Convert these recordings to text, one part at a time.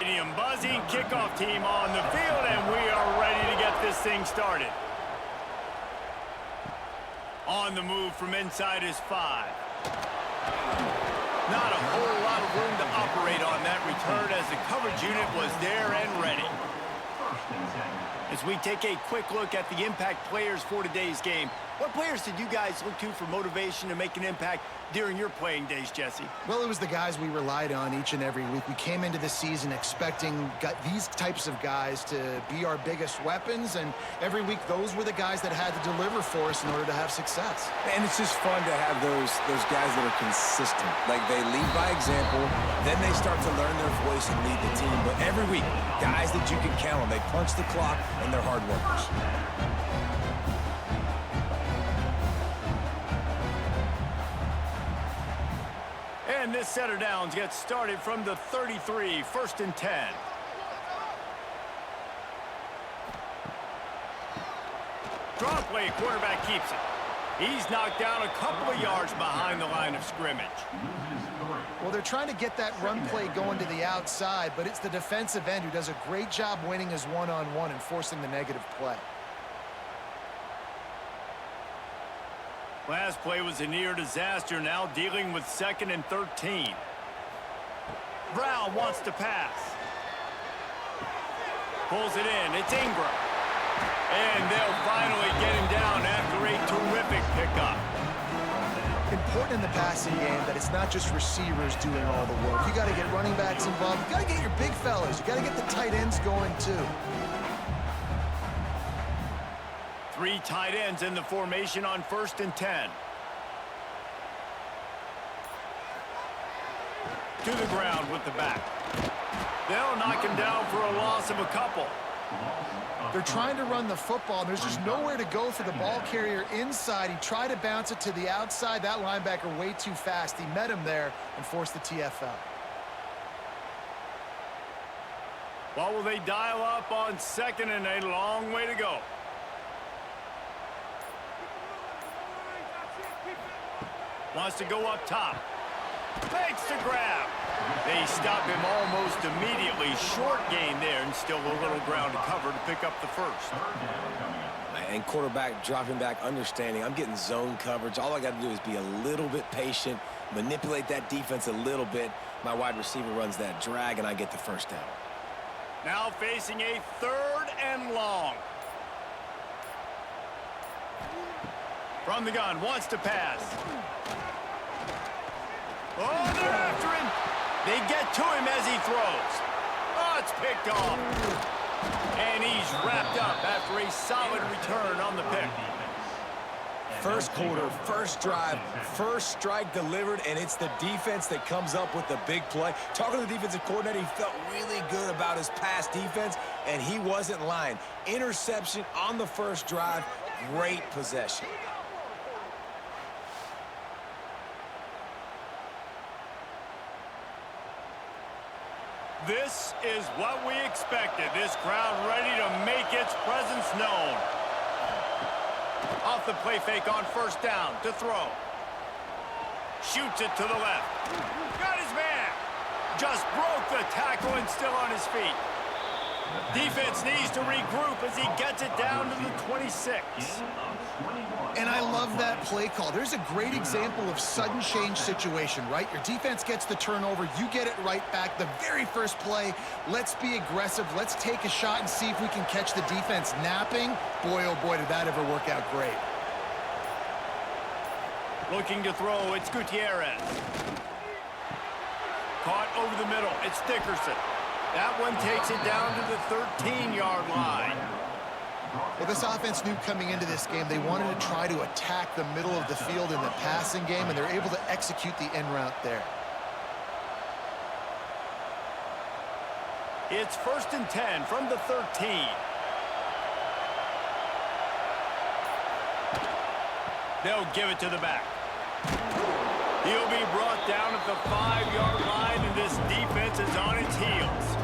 stadium buzzing, kickoff team on the field, and we are ready to get this thing started. On the move from inside is 5. Not a whole lot of room to operate on that return as the coverage unit was there and ready. As we take a quick look at the impact players for today's game, what players did you guys look to for motivation to make an impact during your playing days, Jesse? Well, it was the guys we relied on each and every week. We came into the season expecting these types of guys to be our biggest weapons, and every week those were the guys that had to deliver for us in order to have success. And it's just fun to have those guys that are consistent. Like, they lead by example, then they start to learn their voice and lead the team. But every week, guys that you can count on, they punch the clock, and they're hard workers. And this set of downs gets started from the 33, 1st and 10. Draw play, quarterback keeps it. He's knocked down a couple of yards behind the line of scrimmage. Well, they're trying to get that run play going to the outside, but it's the defensive end who does a great job winning his one-on-one and forcing the negative play. Last play was a near disaster, now dealing with 2nd and 13. Brown wants to pass. Pulls it in, it's Ingram. And they'll finally get him down after a terrific pickup. Important in the passing game that it's not just receivers doing all the work. You got to get running backs involved. You got to get your big fellas. You got to get the tight ends going too. 3 tight ends in the formation on 1st and 10. To the ground with the back. They'll knock him down for a loss of a couple. They're trying to run the football, and there's just nowhere to go for the ball carrier inside. He tried to bounce it to the outside. That linebacker way too fast. He met him there and forced the TFL. What will they dial up on 2nd and a long way to go? Wants to go up top. Makes the grab. They stop him almost immediately. Short gain there, and still a little ground to cover to pick up the first. And quarterback dropping back, understanding I'm getting zone coverage. All I got to do is be a little bit patient, manipulate that defense a little bit. My wide receiver runs that drag, and I get the first down. Now facing a 3rd and long. From the gun, wants to pass. Oh, they're after him. They get to him as he throws. Oh, it's picked off. And he's wrapped up after a solid return on the pick. First quarter, first drive, first strike delivered, and it's the defense that comes up with the big play. Talking to the defensive coordinator, he felt really good about his pass defense, and he wasn't lying. Interception on the first drive, great possession. This is what we expected. This crowd ready to make its presence known. Off the play fake on 1st down to throw. Shoots it to the left. Got his man. Just broke the tackle and still on his feet. Defense needs to regroup as he gets it down to the 26. And I love that play call. There's a great example of sudden change situation, right? Your defense gets the turnover. You get it right back. The very first play, let's be aggressive. Let's take a shot and see if we can catch the defense napping. Boy, oh boy, did that ever work out great. Looking to throw, it's Gutierrez. Caught over the middle, it's Dickerson. That one takes it down to the 13-yard line. Well, this offense knew coming into this game they wanted to try to attack the middle of the field in the passing game, and they're able to execute the in route there. It's 1st and 10 from the 13. They'll give it to the back. He'll be brought down at the 5-yard line, and this defense is on its heels.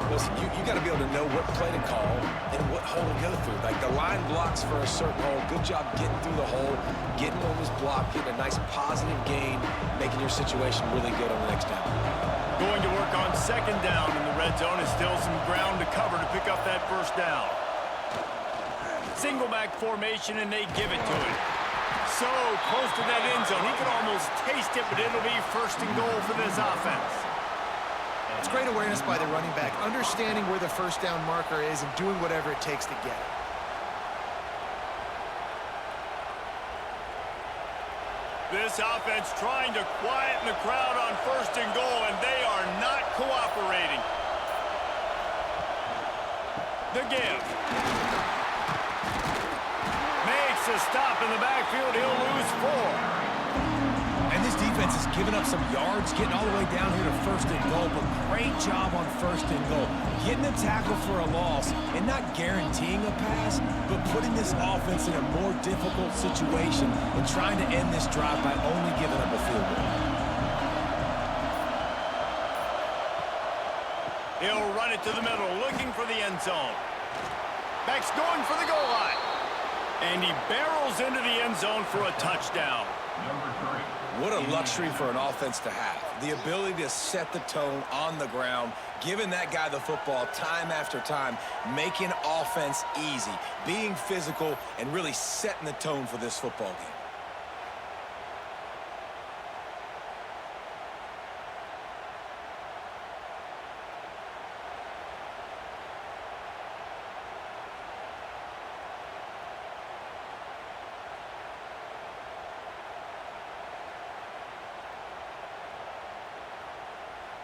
Listen, you got to be able to know what play to call and what hole to go through. Like the line blocks for a certain hole. Good job getting through the hole, getting on this block, getting a nice positive gain, making your situation really good on the next down. Going to work on second down in the red zone. Is still some ground to cover to pick up that first down. Single back formation, and they give it to him. So close to that end zone. He could almost taste it, but it'll be first and goal for this offense. It's great awareness by the running back, understanding where the first down marker is and doing whatever it takes to get it. This offense trying to quieten the crowd on first and goal, and they are not cooperating. The give. Makes a stop in the backfield. He'll lose 4. And this defense has given up some yards, getting all the way down here to first and goal, but great job on first and goal. Getting a tackle for a loss and not guaranteeing a pass, but putting this offense in a more difficult situation and trying to end this drive by only giving up a field goal. He'll run it to the middle, looking for the end zone. Back's going for the goal line. And he barrels into the end zone for a touchdown. What a luxury for an offense to have. The ability to set the tone on the ground, giving that guy the football time after time, making offense easy, being physical, and really setting the tone for this football game.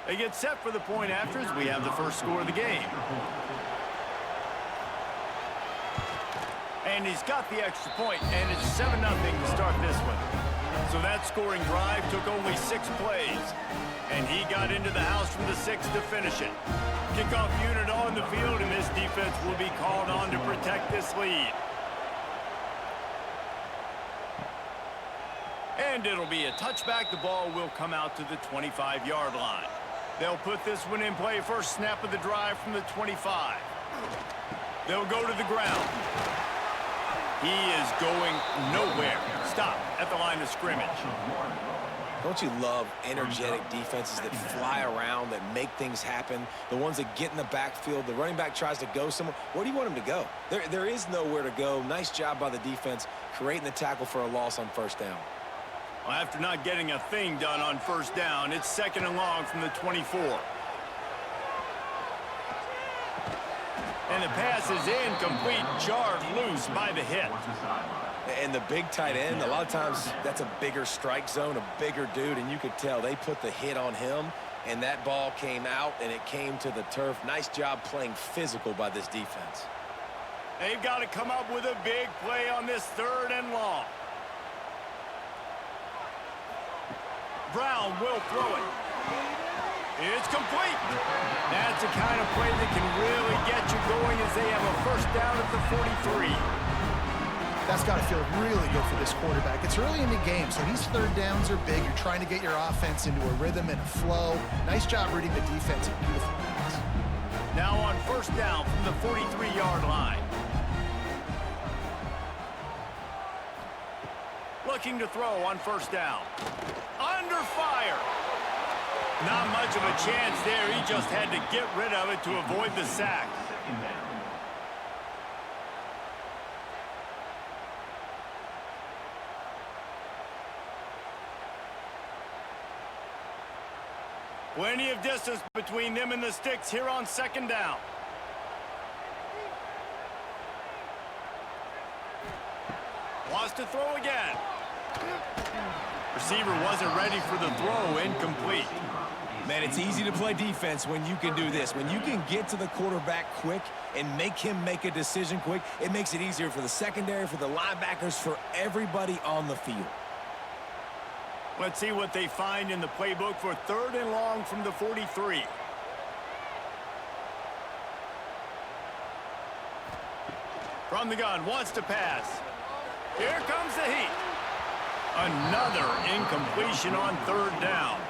They get set for the point after as we have the first score of the game. And he's got the extra point, and it's 7-0 to start this one. So that scoring drive took only 6 plays. And he got into the house from the 6 to finish it. Kickoff unit on the field, and this defense will be called on to protect this lead. And it'll be a touchback. The ball will come out to the 25-yard line. They'll put this one in play. First snap of the drive from the 25. They'll go to the ground. He is going nowhere. Stop at the line of scrimmage. Don't you love energetic defenses that fly around, that make things happen? The ones that get in the backfield. The running back tries to go somewhere. Where do you want him to go? There is nowhere to go. Nice job by the defense, creating the tackle for a loss on first down. Well, after not getting a thing done on first down, it's second and long from the 24. And the pass is incomplete, jarred loose by the hit. And the big tight end, a lot of times that's a bigger strike zone, a bigger dude, and you could tell they put the hit on him, and that ball came out, and it came to the turf. Nice job playing physical by this defense. They've got to come up with a big play on this third and long. Brown will throw it. It's complete. That's the kind of play that can really get you going as they have a first down at the 43. That's got to feel really good for this quarterback. It's early in the game, so these third downs are big. You're trying to get your offense into a rhythm and a flow. Nice job reading the defense. Beautiful pass. Now on first down from the 43-yard line. Looking to throw on first down. Under fire. Not much of a chance there. He just had to get rid of it to avoid the sack. Plenty of distance between them and the sticks here on second down. Wants to throw again. Receiver wasn't ready for the throw, incomplete. Man, it's easy to play defense when you can do this. When you can get to the quarterback quick and make him make a decision quick, it makes it easier for the secondary, for the linebackers, for everybody on the field. Let's see what they find in the playbook for third and long from the 43. From the gun, wants to pass. Here comes the heat. Another incompletion on third down.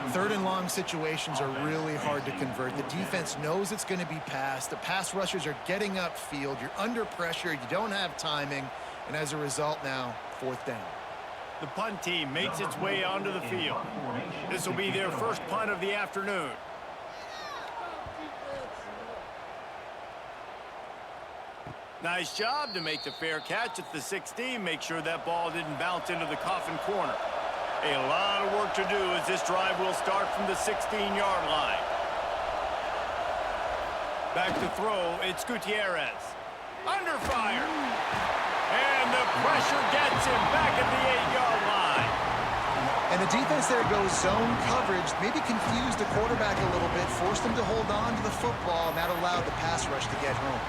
Third and long situations are really hard to convert. The defense knows it's going to be passed. The pass rushers are getting upfield. You're under pressure. You don't have timing. And as a result now, fourth down. The punt team makes its way onto the field. This will be their first punt of the afternoon. Nice job to make the fair catch at the 16. Make sure that ball didn't bounce into the coffin corner. A lot of work to do as this drive will start from the 16-yard line. Back to throw, it's Gutierrez. Under fire. And the pressure gets him back at the 8-yard line. And the defense there goes zone coverage, maybe confused the quarterback a little bit, forced him to hold on to the football, and that allowed the pass rush to get home.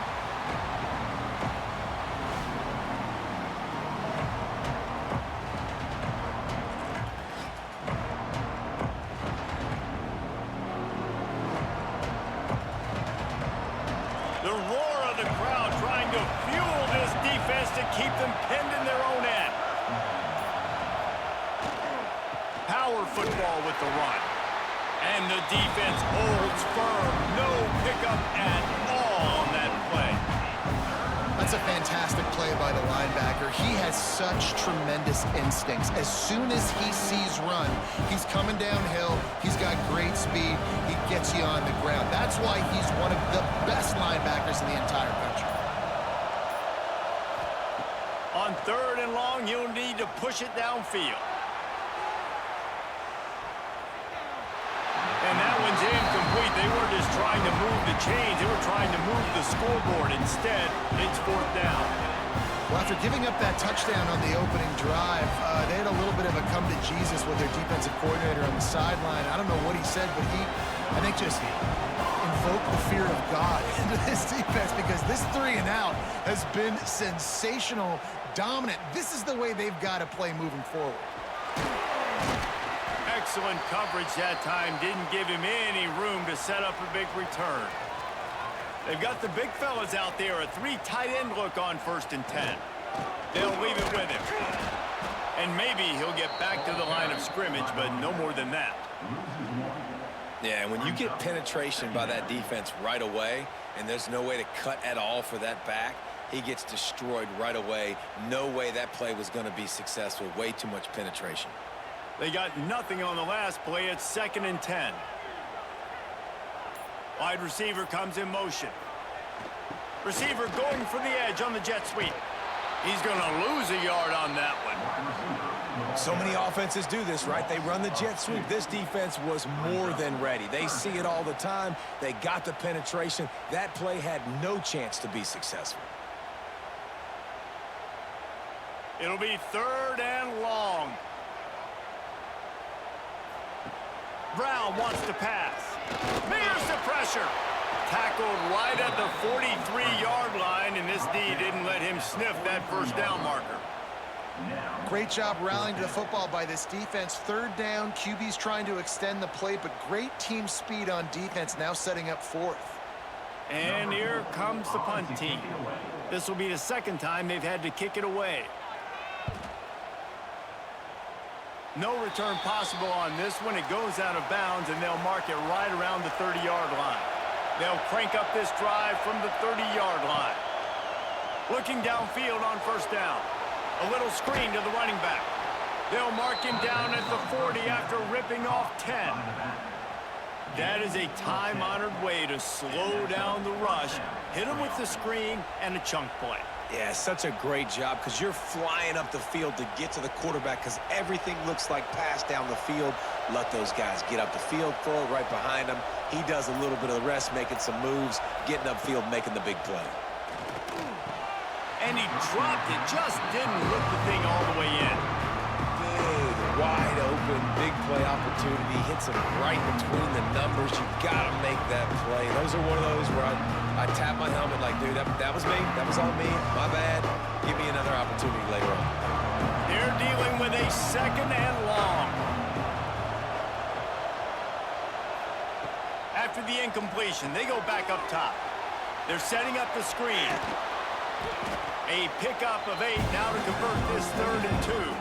The roar of the crowd trying to fuel this defense to keep them pinned in their own end. Power football with the run. And the defense holds firm. No pickup at all on that play. That's a fantastic play by the linebacker. He has such tremendous instincts. As soon as he sees run, he's coming downhill. He's got great speed. He gets you on the ground. That's why he's one of the best linebackers in the entire country. On third and long, you'll need to push it downfield. And that one's incomplete. They weren't just trying to move the chains. They were trying to move the scoreboard. Instead, it's fourth down. Well, after giving up that touchdown on the opening drive, they had a little bit of a come to Jesus with their defensive coordinator on the sideline. I don't know what he said, but he, I think, just invoked the fear of God into this defense because this 3 and out has been sensational, dominant. This is the way they've got to play moving forward. Excellent coverage that time. Didn't give him any room to set up a big return. They've got the big fellas out there. A 3 tight end look on 1st and 10. They'll leave it with him. And maybe he'll get back to the line of scrimmage, but no more than that. Yeah, when you get penetration by that defense right away, and there's no way to cut at all for that back, he gets destroyed right away. No way that play was going to be successful. Way too much penetration. They got nothing on the last play. It's 2nd and 10. Wide receiver comes in motion. Receiver going for the edge on the jet sweep. He's going to lose a yard on that one. So many offenses do this, right? They run the jet sweep. This defense was more than ready. They see it all the time. They got the penetration. That play had no chance to be successful. It'll be 3rd and long. Brown wants to pass. There's the pressure. Tackled right at the 43-yard line, and this D didn't let him sniff that first down marker. Great job rallying to the football by this defense. 3rd down, QB's trying to extend the play, but great team speed on defense, now setting up 4th. And here comes the punt team. This will be the 2nd time they've had to kick it away. No return possible on this one. It goes out of bounds, and they'll mark it right around the 30-yard line. They'll crank up this drive from the 30-yard line. Looking downfield on 1st down. A little screen to the running back. They'll mark him down at the 40 after ripping off 10. That is a time-honored way to slow down the rush, hit him with the screen, and a chunk play. Yeah, such a great job because you're flying up the field to get to the quarterback because everything looks like pass down the field. Let those guys get up the field, throw it right behind him. He does a little bit of the rest, making some moves, getting upfield, making the big play. And he dropped it, just didn't look the thing all the way in. Big, wide open, big play opportunity. Hits him right between the numbers. You got to make that play. Those are one of those where I tap my helmet like, dude, that was me. That was all me. My bad. Give me another opportunity later on. They're dealing with a 2nd and long. After the incompletion, they go back up top. They're setting up the screen. A pickup of 8 now to convert this 3rd and 2.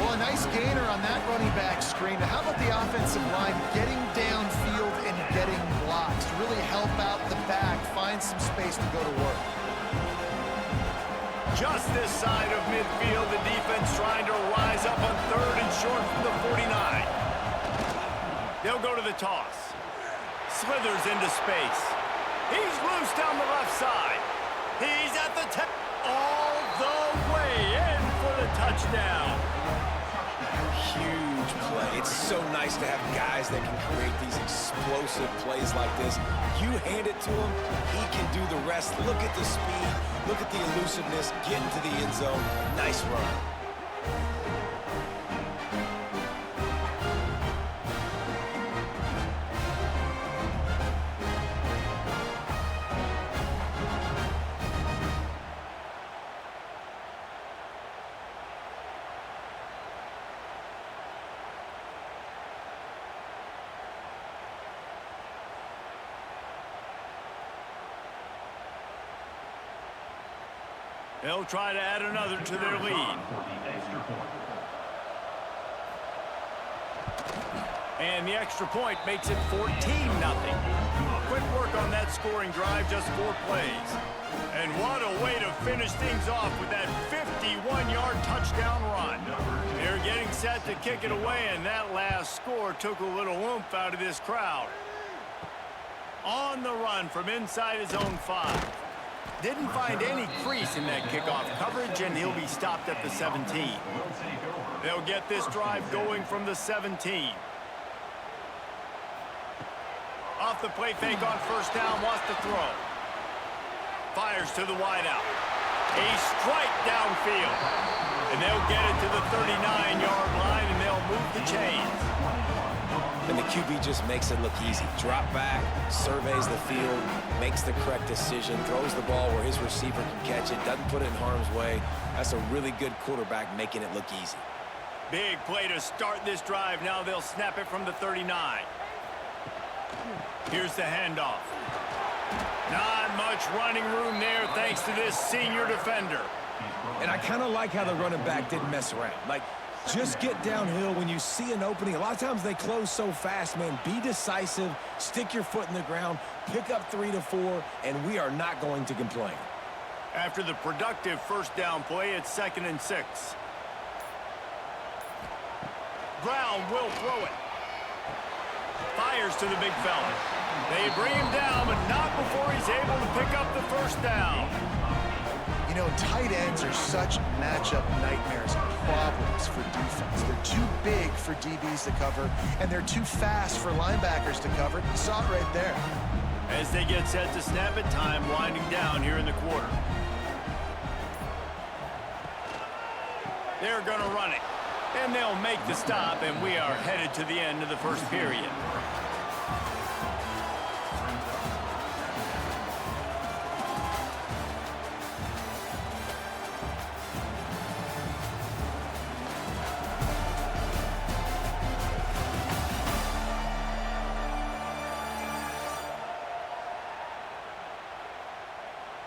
Well, a nice gainer on that running back screen. How about the offensive line getting downfield and getting blocks to really help out the back, find some space to go to work? Just this side of midfield, the defense trying to rise up on 3rd and short from the 49. They'll go to the toss. Slithers into space. He's loose down the left side. He's at the 10. All the way in for the touchdown. Huge play. It's so nice to have guys that can create these explosive plays like this. You hand it to him, he can do the rest. Look at the speed. Look at the elusiveness. Get into the end zone. Nice run. They'll try to add another to their lead. And the extra point makes it 14-0. Quick work on that scoring drive, just 4 plays. And what a way to finish things off with that 51-yard touchdown run. They're getting set to kick it away, and that last score took a little oomph out of this crowd. On the run from inside his own 5. Didn't find any crease in that kickoff coverage, and he'll be stopped at the 17. They'll get this drive going from the 17. Off the play fake on 1st down, wants to throw. Fires to the wideout. A strike downfield. And they'll get it to the 39-yard line, and they'll move the chains. And the QB just makes it look easy. Drop back, surveys the field, makes the correct decision, throws the ball where his receiver can catch it, doesn't put it in harm's way. That's a really good quarterback making it look easy. Big play to start this drive. Now they'll snap it from the 39. Here's the handoff. Not much running room there thanks to this senior defender. And I kind of like how the running back didn't mess around. Like, just get downhill when you see an opening. A lot of times they close so fast, man. Be decisive, stick your foot in the ground, pick up 3 to 4, and we are not going to complain. After the productive 1st down play, it's 2nd and 6. Brown will throw it. Fires to the big fella. They bring him down, but not before he's able to pick up the 1st down. You know, tight ends are such matchup nightmares and problems for defense. They're too big for DBs to cover, and they're too fast for linebackers to cover. You saw it right there. As they get set to snap it, time winding down here in the quarter. They're going to run it, and they'll make the stop, and we are headed to the end of the 1st period.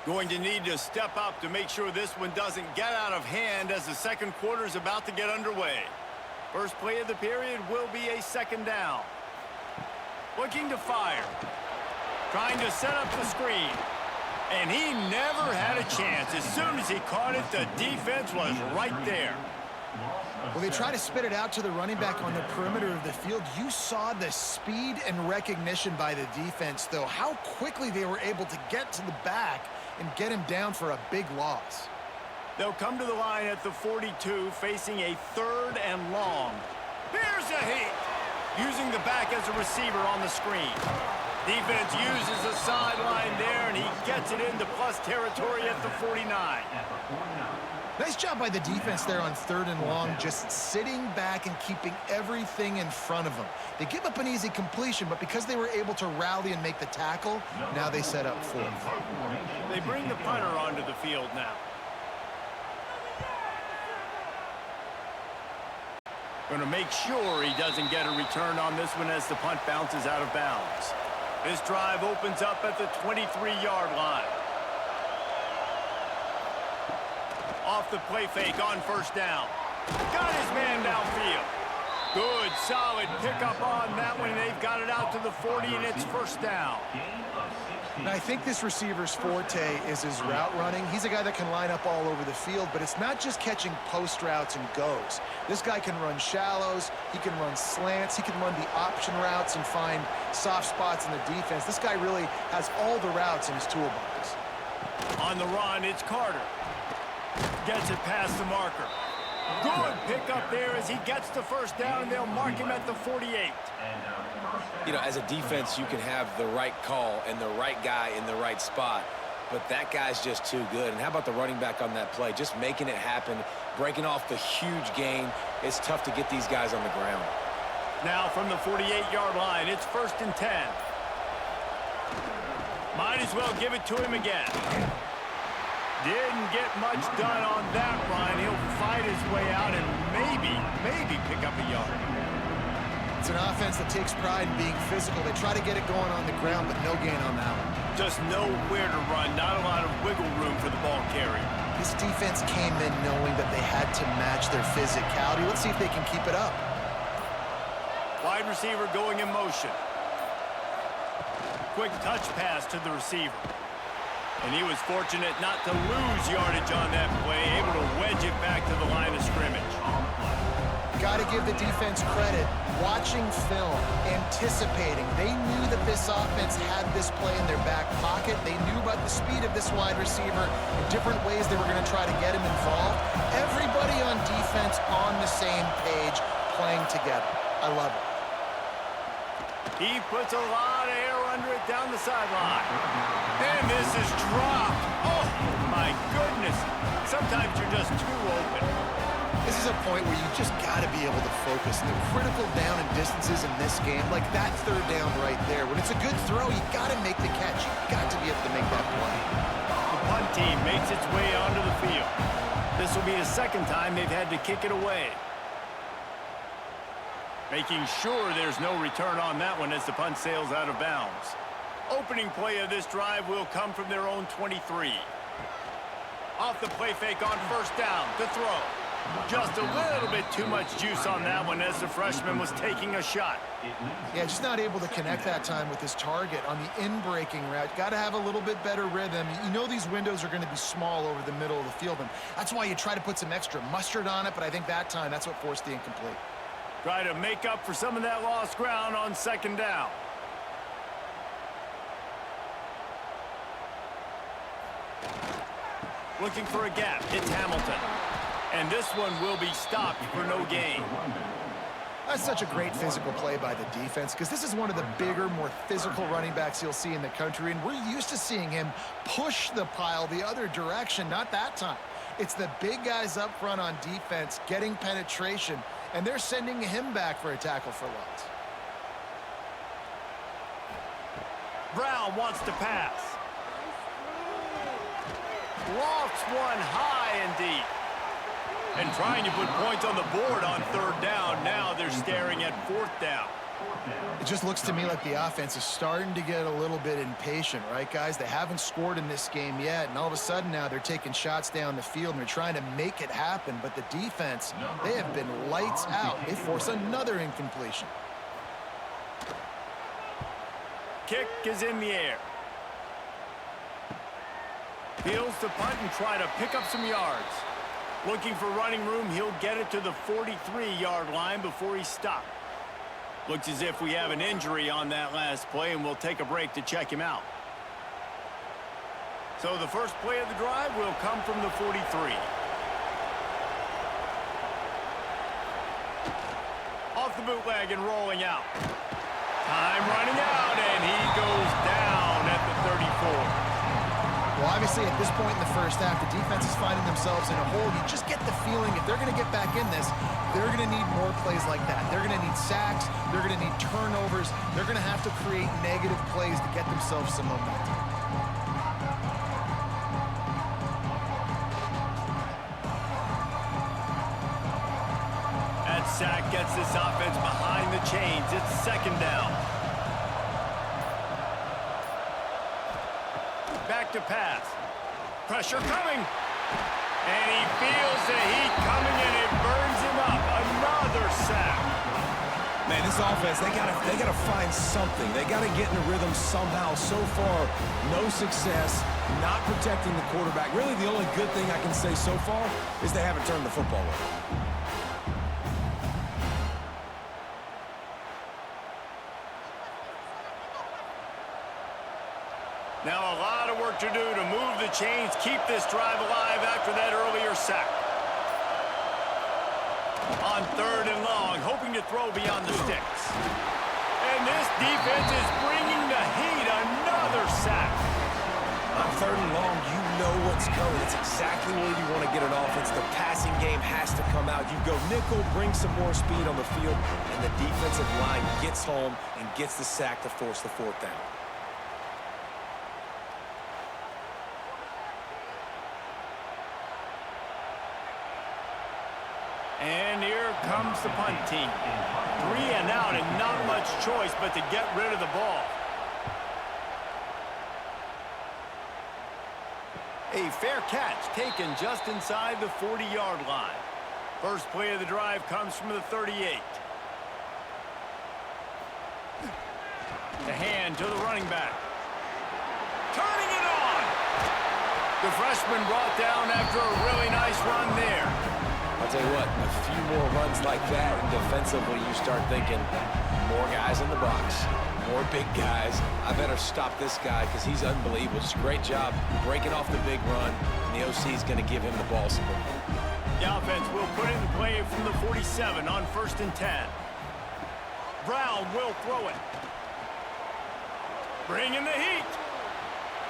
Going to need to step up to make sure this one doesn't get out of hand as the 2nd quarter is about to get underway. First play of the period will be a 2nd down. Looking to fire. Trying to set up the screen. And he never had a chance. As soon as he caught it, the defense was right there. Well, they try to spit it out to the running back on the perimeter of the field. You saw the speed and recognition by the defense, though, how quickly they were able to get to the back and get him down for a big loss. They'll come to the line at the 42, facing a 3rd and long. Here's a heat, using the back as a receiver on the screen. Defense uses the sideline there, and he gets it into plus territory at the 49. Nice job by the defense there on 3rd and long, just sitting back and keeping everything in front of them. They give up an easy completion, but because they were able to rally and make the tackle, now they set up 4th. They bring the punter onto the field now. Going to make sure he doesn't get a return on this one as the punt bounces out of bounds. This drive opens up at the 23-yard line. Off the play fake on 1st down. Got his man downfield. Good, solid pickup on that one. They've got it out to the 40, and it's first down. And I think this receiver's forte is his route running. He's a guy that can line up all over the field, but it's not just catching post routes and goes. This guy can run shallows, he can run slants, he can run the option routes and find soft spots in the defense. This guy really has all the routes in his toolbox. On the run, it's Carter. Gets it past the marker. Good pickup there as he gets the first down, and they'll mark him at the 48. You know, as a defense, you can have the right call and the right guy in the right spot, but that guy's just too good. And how about the running back on that play? Just making it happen, breaking off the huge gain. It's tough to get these guys on the ground. Now from the 48-yard line, it's 1st and 10. Might as well give it to him again. Didn't get much done on that run. He'll fight his way out and maybe pick up a yard. It's an offense that takes pride in being physical. They try to get it going on the ground, but no gain on that one. Just nowhere to run. Not a lot of wiggle room for the ball carrier. This defense came in knowing that they had to match their physicality. Let's see if they can keep it up. Wide receiver going in motion. Quick touch pass to the receiver. And he was fortunate not to lose yardage on that play, able to wedge it back to the line of scrimmage. Got to give the defense credit. Watching film, anticipating. They knew that this offense had this play in their back pocket. They knew about the speed of this wide receiver and different ways they were going to try to get him involved. Everybody on defense on the same page, playing together. I love it. He puts a lot of air under it down the sideline. And this is dropped. Oh, my goodness. Sometimes you're just too open. This is a point where you just got to be able to focus. The critical down and distances in this game, like that third down right there. When it's a good throw, you got to make the catch. You got to be able to make that play. The punt team makes its way onto the field. This will be the second time they've had to kick it away. Making sure there's no return on that one as the punt sails out of bounds. Opening play of this drive will come from their own 23. Off the play fake on first down to throw. Just a little bit too much juice on that one as the freshman was taking a shot. Yeah, just not able to connect that time with his target on the in-breaking route. Got to have a little bit better rhythm. You know these windows are going to be small over the middle of the field, and that's why you try to put some extra mustard on it, but I think that time that's what forced the incomplete. Try to make up for some of that lost ground on second down. Looking for a gap. It's Hamilton. And this one will be stopped for no gain. That's such a great physical play by the defense because this is one of the bigger, more physical running backs you'll see in the country, and we're used to seeing him push the pile the other direction. Not that time. It's the big guys up front on defense getting penetration, and they're sending him back for a tackle for loss. Brown wants to pass. Lofts one high and deep. And trying to put points on the board on third down. Now they're staring at fourth down. It just looks to me like the offense is starting to get a little bit impatient, right, guys? They haven't scored in this game yet, and all of a sudden now they're taking shots down the field and they're trying to make it happen. But the defense, they have been lights out. They force another incompletion. Kick is in the air. Peels to punt and try to pick up some yards. Looking for running room, he'll get it to the 43-yard line before he's stopped. Looks as if we have an injury on that last play, and we'll take a break to check him out. So the first play of the drive will come from the 43. Off the bootleg and rolling out. Time running out, and he goes down at the 34. Well, obviously, at this point in the first half, the defense is finding themselves in a hole. You just get the feeling if they're going to get back in this, they're going to need more plays like that. They're going to need sacks. They're going to need turnovers. They're going to have to create negative plays to get themselves some momentum. That sack gets this offense behind the chains. It's second down. Back to pass. Pressure coming. And he feels the heat coming, and it burns another sack. Man, this offense, they gotta find something. They gotta get in a rhythm somehow. So far, no success, not protecting the quarterback. Really, the only good thing I can say so far is they haven't turned the football over. Now a lot of work to do to move the chains, keep this drive alive after that earlier sack. On 3rd and long, hoping to throw beyond the sticks. And this defense is bringing the heat. Another sack. On 3rd and long, you know what's coming. It's exactly where you want to get an offense. The passing game has to come out. You go nickel, bring some more speed on the field, and the defensive line gets home and gets the sack to force the 4th down. And here comes the punt team. 3 and out and not much choice but to get rid of the ball. A fair catch taken just inside the 40-yard line. First play of the drive comes from the 38. The hand to the running back. Turning it on! The freshman brought down after a really nice run there. I'll tell you what, a few more runs like that, and defensively you start thinking, more guys in the box, more big guys. I better stop this guy because he's unbelievable. Just a great job breaking off the big run, and the OC is going to give him the ball some more. The offense will put in the play from the 47 on 1st and 10. Brown will throw it. Bringing the heat.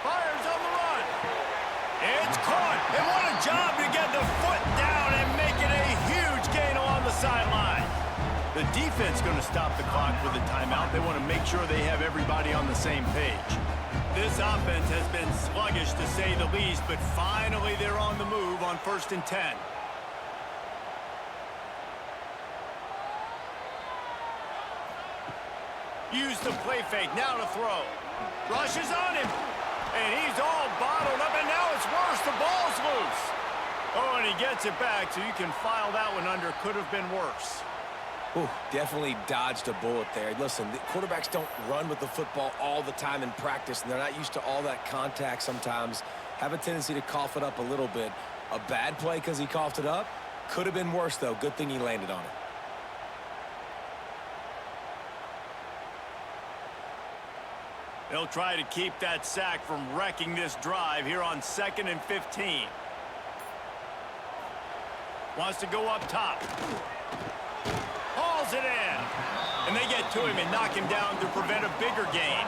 Fires on the run. It's caught. And what a job to get the foot down and make it a huge gain along the sideline. The defense going to stop the clock with a timeout. They want to make sure they have everybody on the same page. This offense has been sluggish to say the least, but finally they're on the move on 1st and 10. Use the play fake, now to throw. Rushes on him. And he's all bottled up, and now it's worse. The ball's loose. Oh, and he gets it back, so you can file that one under. Could have been worse. Ooh, definitely dodged a bullet there. Listen, the quarterbacks don't run with the football all the time in practice, and they're not used to all that contact sometimes. Have a tendency to cough it up a little bit. A bad play because he coughed it up? Could have been worse, though. Good thing he landed on it. They'll try to keep that sack from wrecking this drive here on 2nd and 15. Wants to go up top. Hauls it in. And they get to him and knock him down to prevent a bigger gain.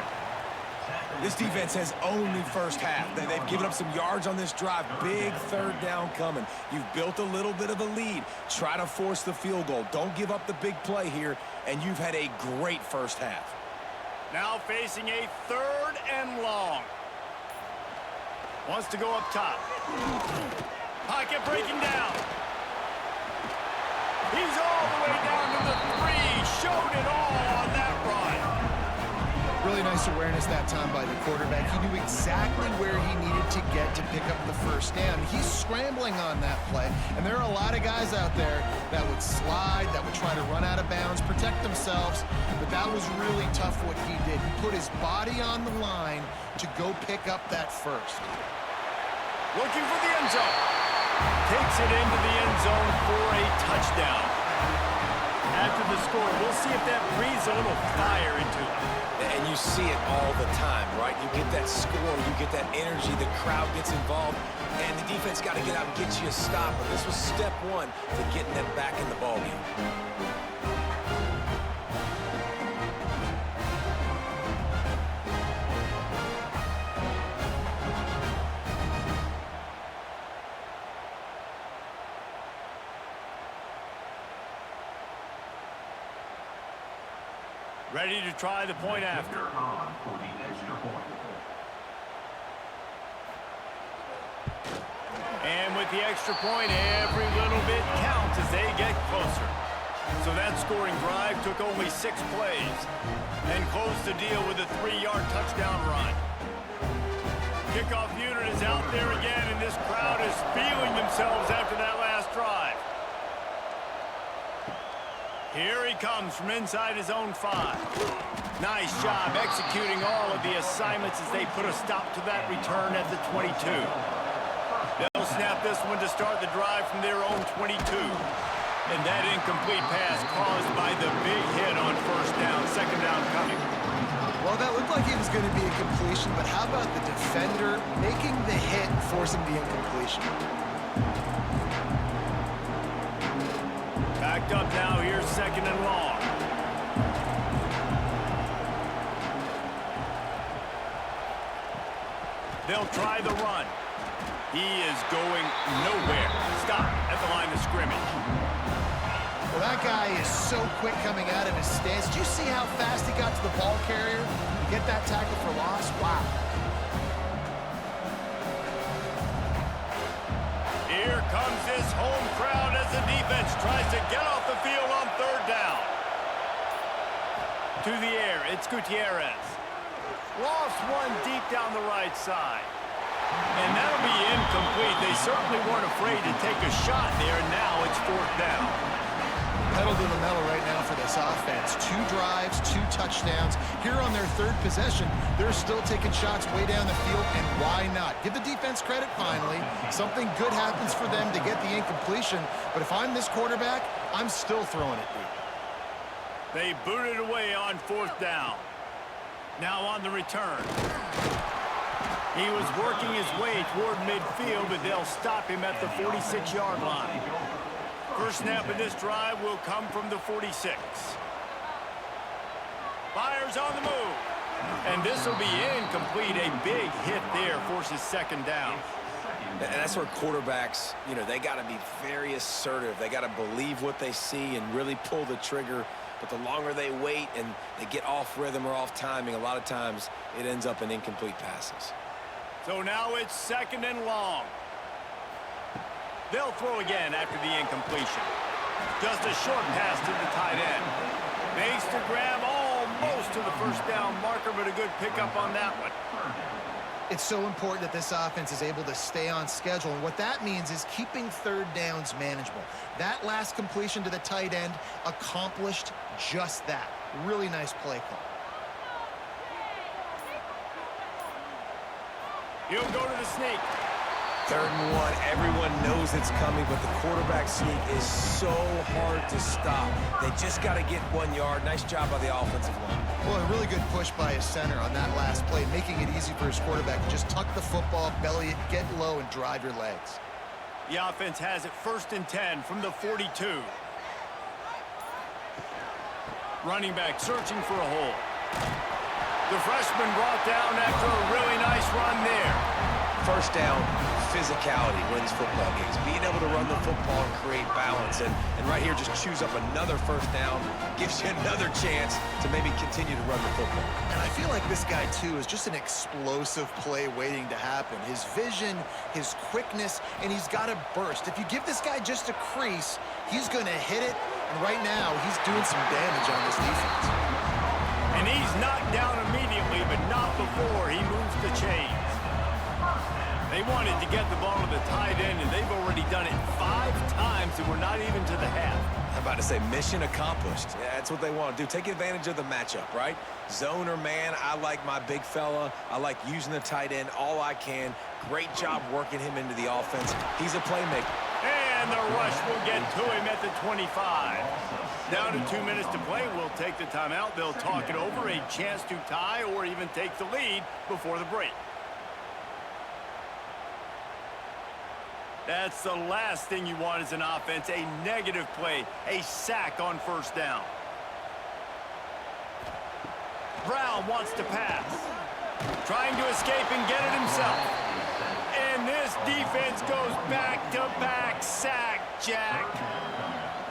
This defense has owned the first half. They've given up some yards on this drive. Big 3rd down coming. You've built a little bit of a lead. Try to force the field goal. Don't give up the big play here, and you've had a great first half. Now facing a 3rd and long. Wants to go up top. Pocket breaking down. He's all the way down to the 3. Showed it all on that run. Really nice awareness that time by the quarterback. He knew exactly where he needed to get to pick up the 1st down. He's scrambling on that play, and there are a lot of guys out there that would slide, that would try to run out of bounds, protect themselves, but that was really tough what he did. He put his body on the line to go pick up that 1st. Looking for the end zone. Takes it into the end zone for a touchdown. After the score, we'll see if that breathes a little fire into it. And you see it all the time, right? You get that score, you get that energy, the crowd gets involved, and the defense got to get out and get you a stop. But this was step 1 to getting them back in the ballgame. Ready to try the point after. And with the extra point, every little bit counts as they get closer. So that scoring drive took only 6 plays and closed the deal with a 3-yard touchdown run. Kickoff unit is out there again, and this crowd is feeling themselves after that last drive. Here he comes from inside his own 5. Nice job executing all of the assignments as they put a stop to that return at the 22. They'll snap this one to start the drive from their own 22. And that incomplete pass caused by the big hit on first down, second down coming. Well, that looked like it was going to be a completion, but how about the defender making the hit and forcing the incompletion? Backed up now, here's second and long. They'll try the run. He is going nowhere. Stop at the line of scrimmage. Well, that guy is so quick coming out of his stance. Did you see how fast he got to the ball carrier? Get that tackle for loss? Wow. Here comes this home crowd as the defense tries to get off the field on third down. To the air, it's Gutierrez. Lost one deep down the right side. And that'll be incomplete. They certainly weren't afraid to take a shot there. Now it's fourth down. Pedal to the metal right now for this offense. 2 drives, 2 touchdowns. Here on their third possession, they're still taking shots way down the field, and why not? Give the defense credit finally. Something good happens for them to get the incompletion, but if I'm this quarterback, I'm still throwing it deep. They booted away on fourth down. Now on the return. He was working his way toward midfield, but they'll stop him at the 46-yard line. First snap of this drive will come from the 46. Fire's on the move. And this will be incomplete. A big hit there forces second down. And that's where quarterbacks, you know, they got to be very assertive. They got to believe what they see and really pull the trigger. But the longer they wait and they get off rhythm or off timing, a lot of times it ends up in incomplete passes. So now it's second and long. They'll throw again after the incompletion. Just a short pass to the tight end. Makes the grab almost to the first down marker, but a good pickup on that one. It's so important that this offense is able to stay on schedule, and what that means is keeping third downs manageable. That last completion to the tight end accomplished just that. Really nice play call. He'll go to the sneak. 3rd and 1, everyone knows it's coming, but the quarterback sneak is so hard to stop. They just got to get 1 yard. Nice job by the offensive line. Well, a really good push by his center on that last play, making it easy for his quarterback to just tuck the football, belly it, get low, and drive your legs. The offense has it 1st and 10 from the 42. Running back searching for a hole. The freshman brought down after a really nice run there. First down, physicality wins football games. Being able to run the football and create balance. And right here, just choose up another first down. Gives you another chance to maybe continue to run the football. And I feel like this guy, too, is just an explosive play waiting to happen. His vision, his quickness, and he's got a burst. If you give this guy just a crease, he's going to hit it. And right now, he's doing some damage on this defense. And he's knocked down immediately, but not before he moves the chains. They wanted to get the ball to the tight end, and they've already done it 5 times, and we're not even to the half. I'm about to say mission accomplished. Yeah, that's what they want to do. Take advantage of the matchup, right? Zone or man, I like my big fella. I like using the tight end all I can. Great job working him into the offense. He's a playmaker. And the rush will get to him at the 25. Down to 2 minutes to play. We'll take the timeout. They'll talk it over. A chance to tie or even take the lead before the break. That's the last thing you want as an offense, a negative play, a sack on first down. Brown wants to pass. Trying to escape and get it himself. And this defense goes back-to-back sack, Jack.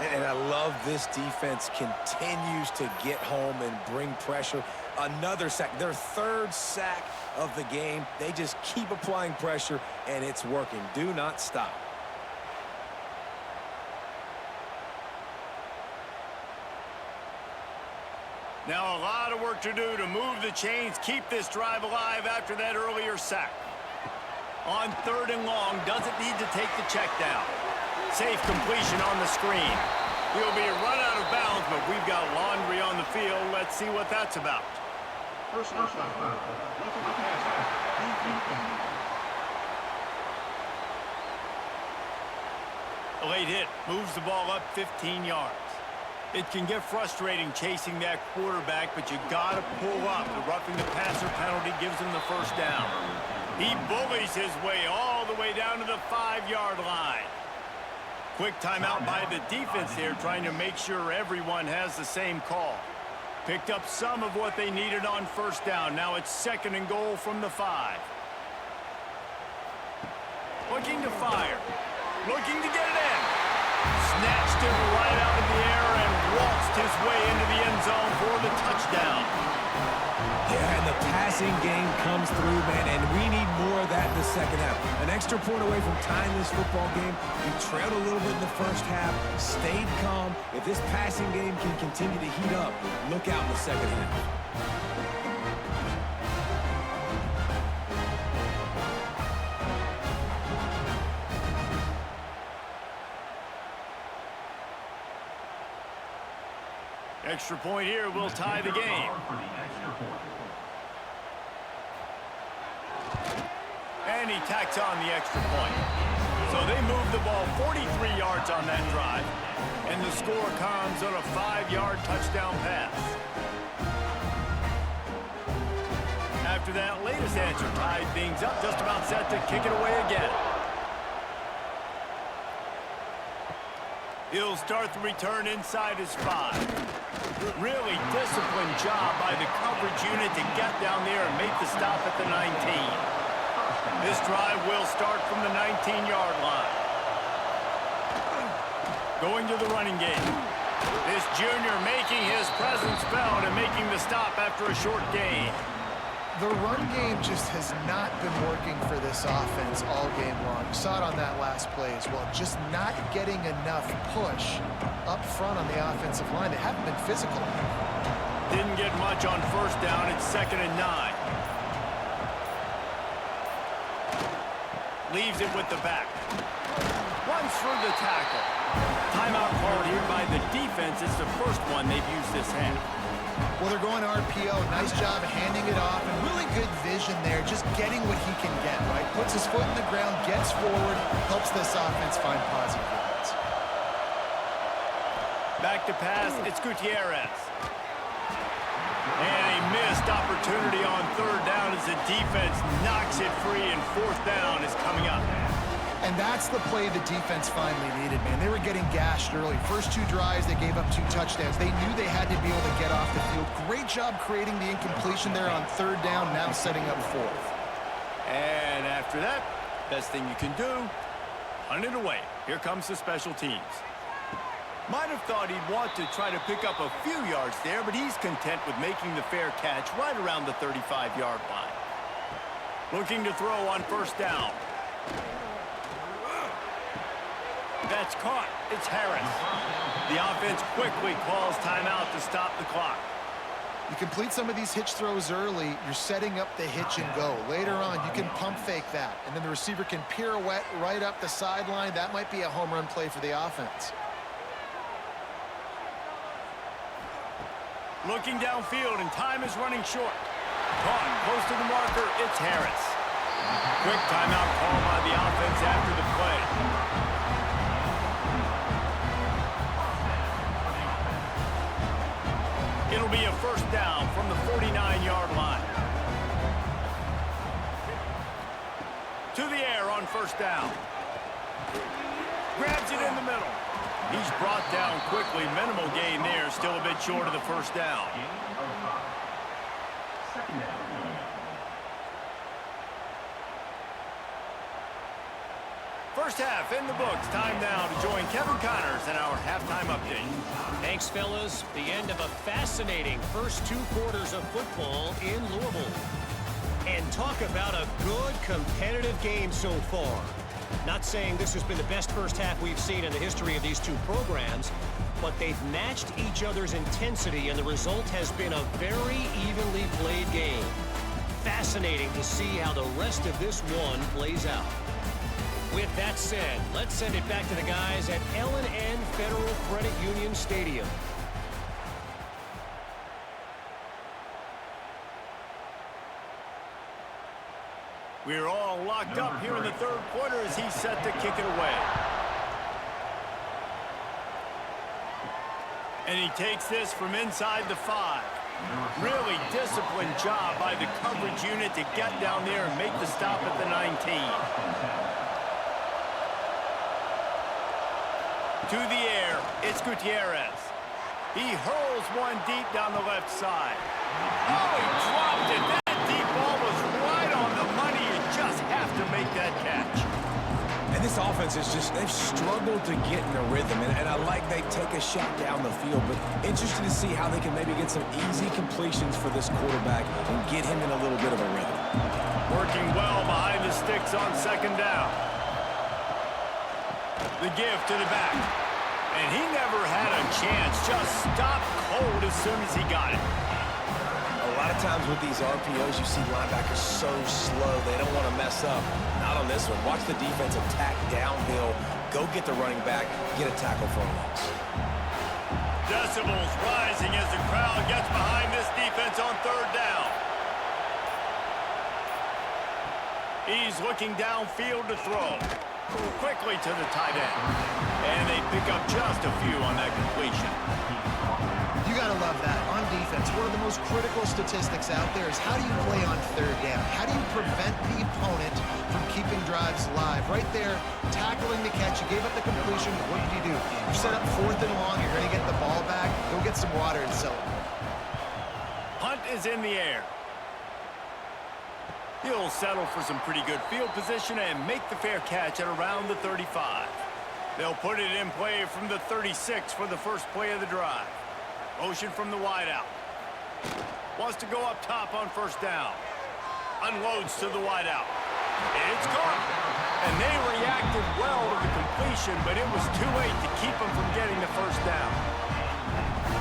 And I love this defense continues to get home and bring pressure. Another sack, their 3rd sack of the game. They just keep applying pressure, and it's working. Do not stop. Now a lot of work to do to move the chains, keep this drive alive after that earlier sack. On 3rd and long, doesn't need to take the check down. Safe completion on the screen. He'll be run out out of bounds, but we've got laundry on the field. Let's see what that's about. A late hit moves the ball up 15 yards. It can get frustrating chasing that quarterback, but you got to pull up. The roughing the passer penalty gives him the first down. He bullies his way all the way down to the 5-yard line. Quick timeout by the defense there, trying to make sure everyone has the same call. Picked up some of what they needed on first down. Now it's 2nd and goal from the 5. Looking to fire. Looking to get it in. Snatched it right out of the air and waltzed his way into the end zone for the touchdown. Yeah, and the passing game comes through, man, and we need more of that in the second half. An extra point away from tying this football game. We trailed a little bit in the first half, stayed calm. If this passing game can continue to heat up, look out in the second half. Extra point here will tie the game. And he tacks on the extra point. So they move the ball 43 yards on that drive. And the score comes on a 5-yard touchdown pass. After that latest answer tied things up, just about set to kick it away again. He'll start the return inside his 5. Really disciplined job by the coverage unit to get down there and make the stop at the 19. This drive will start from the 19-yard line. Going to the running game. This junior making his presence felt and making the stop after a short gain. The run game just has not been working for this offense all game long. You saw it on that last play as well. Just not getting enough push up front on the offensive line. They haven't been physical. Didn't get much on first down. It's 2nd and 9. Leaves it with the back. Runs through the tackle. Timeout called here by the defense. It's the first one they've used this half. Well, they're going RPO. Nice job of handing it off. And really good vision there, just getting what he can get, right? Puts his foot in the ground, gets forward, helps this offense find positive points. Back to pass, it's Gutierrez. And a missed opportunity on 3rd down as the defense knocks it free, and 4th down is coming up. And that's the play the defense finally needed, man. They were getting gashed early. First 2 drives, they gave up 2 touchdowns. They knew they had to be able to get off the field. Great job creating the incompletion there on 3rd down, now setting up 4th. And after that, best thing you can do, punt it away. Here comes the special teams. Might have thought he'd want to try to pick up a few yards there, but he's content with making the fair catch right around the 35-yard line. Looking to throw on first down. That's caught. It's Harris. The offense quickly calls timeout to stop the clock. You complete some of these hitch throws early, you're setting up the hitch and go. Later on, you can pump fake that, and then the receiver can pirouette right up the sideline. That might be a home run play for the offense. Looking downfield, and time is running short. Caught close to the marker. It's Harris. Quick timeout call by the offense after the play. It'll be a first down from the 49-yard line. To the air on first down. Grabs it in the middle. He's brought down quickly. Minimal gain there. Still a bit short of the first down. First half in the books. Time now to join Kevin Connors in our halftime update. Thanks, fellas. The end of a fascinating first 2 quarters of football in Louisville. And talk about a good competitive game so far. Not saying this has been the best first half we've seen in the history of these 2 programs, but they've matched each other's intensity, and the result has been a very evenly played game. Fascinating to see how the rest of this one plays out. With that said, let's send it back to the guys at L&N Federal Credit Union Stadium. We're all locked up here in the third quarter as he's set to kick it away. And he takes this from inside the 5. Really disciplined job by the coverage unit to get down there and make the stop at the 19. To the air, it's Gutierrez. He hurls one deep down the left side. Oh, he dropped it. That deep ball was right on the money. You just have to make that catch. And this offense is just, they've struggled to get in a rhythm. And I like they take a shot down the field, but interested to see how they can maybe get some easy completions for this quarterback and get him in a little bit of a rhythm. Working well behind the sticks on second down. The give to the back. And he never had a chance. Just stopped cold as soon as he got it. A lot of times with these RPOs, you see linebackers so slow, they don't want to mess up. Not on this one. Watch the defense attack downhill, go get the running back, get a tackle for a loss. Decibels rising as the crowd gets behind this defense on third down. He's looking downfield to throw. Quickly to the tight end. And they pick up just a few on that completion. You got to love that. On defense, one of the most critical statistics out there is how do you play on third down? How do you prevent the opponent from keeping drives alive? Right there, tackling the catch. You gave up the completion. What did you do? You set up fourth and long. You're going to get the ball back. Go get some water and celebrate. Hunt is in the air. He'll settle for some pretty good field position and make the fair catch at around the 35. They'll put it in play from the 36 for the first play of the drive. Motion from the wideout. Wants to go up top on first down. Unloads to the wideout. And it's gone. And they reacted well to the completion, but it was too late to keep them from getting the first down.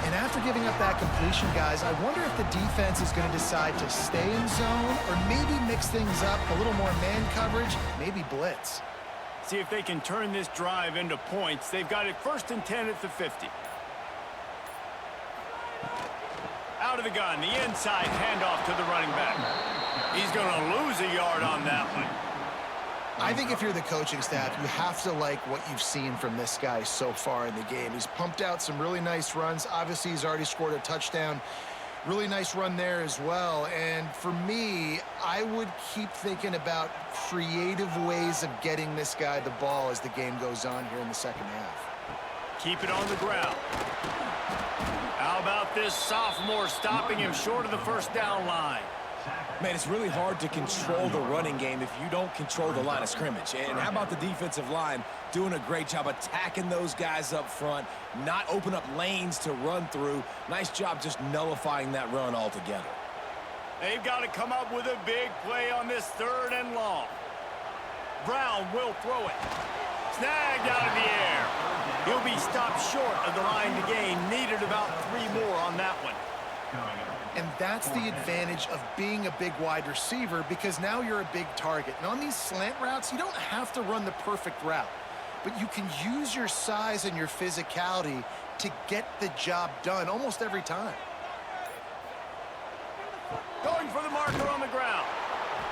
And after giving up that completion, guys, I wonder if the defense is going to decide to stay in zone or maybe mix things up, a little more man coverage, maybe blitz. See if they can turn this drive into points. They've got it 1st and 10 at the 50. Out of the gun, the inside handoff to the running back. He's going to lose a yard on that one. I think if you're the coaching staff, you have to like what you've seen from this guy so far in the game. He's pumped out some really nice runs. Obviously, he's already scored a touchdown. Really nice run there as well. And for me, I would keep thinking about creative ways of getting this guy the ball as the game goes on here in the second half. Keep it on the ground. How about this sophomore stopping him short of the first down line? Man, it's really hard to control the running game if you don't control the line of scrimmage. And how about the defensive line doing a great job attacking those guys up front, not open up lanes to run through. Nice job just nullifying that run altogether. They've got to come up with a big play on this 3rd and long. Brown will throw it. Snagged out of the air. He'll be stopped short of the line to gain. Needed about 3 more on that one. And that's the advantage of being a big wide receiver, because now you're a big target. And on these slant routes, you don't have to run the perfect route, but you can use your size and your physicality to get the job done almost every time. Going for the marker on the ground.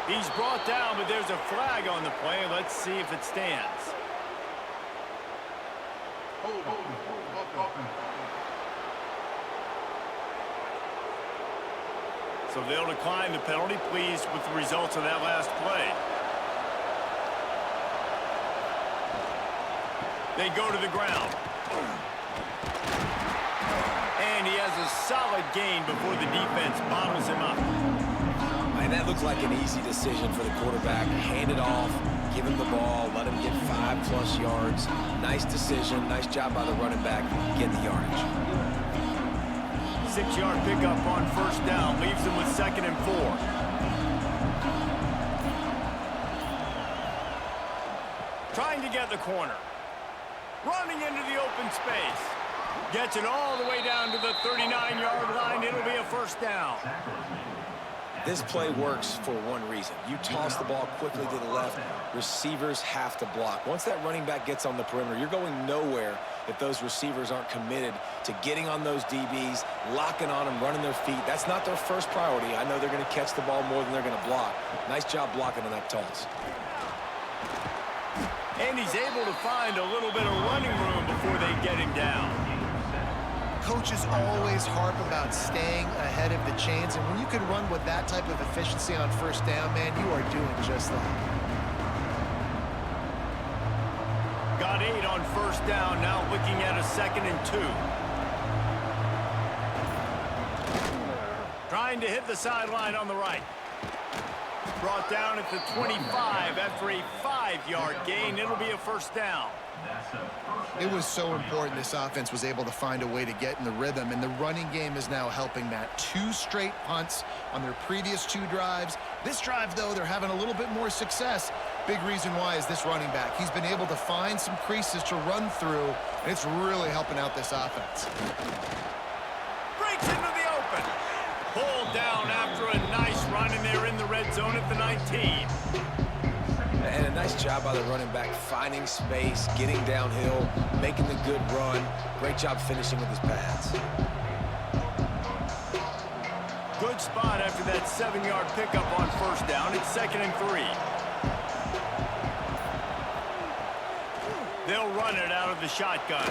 He's brought down, but there's a flag on the play. Let's see if it stands. So they'll decline the penalty, pleased with the results of that last play. They go to the ground. And he has a solid gain before the defense bottles him up. And that looked like an easy decision for the quarterback. Hand it off, give him the ball, let him get 5+ yards. Nice decision, nice job by the running back, getting the yardage. 6-yard pickup on first down, leaves them with 2nd and 4. Trying to get the corner. Running into the open space. Gets it all the way down to the 39-yard line. It'll be a first down. This play works for one reason. You toss the ball quickly to the left, receivers have to block. Once that running back gets on the perimeter, you're going nowhere if those receivers aren't committed to getting on those DBs, locking on them, running their feet. That's not their first priority. I know they're going to catch the ball more than they're going to block. Nice job blocking on that toss. And he's able to find a little bit of running room before they get him down. Coaches always harp about staying ahead of the chains, and when you can run with that type of efficiency on first down, man, you are doing just that. Got 8 on first down, now looking at a 2nd and 2. Trying to hit the sideline on the right. Brought down at the 25 after a 5-yard gain. It'll be a first down. It was so important this offense was able to find a way to get in the rhythm, and the running game is now helping that. 2 straight punts on their previous 2 drives. This drive, though, they're having a little bit more success. Big reason why is this running back. He's been able to find some creases to run through, and it's really helping out this offense. Breaks into the open. Pulled down after a nice run, and they're in the red zone at the 19. And a nice job by the running back, finding space, getting downhill, making the good run. Great job finishing with his pads. Good spot after that 7-yard pickup on first down. It's 2nd and 3. They'll run it out of the shotgun.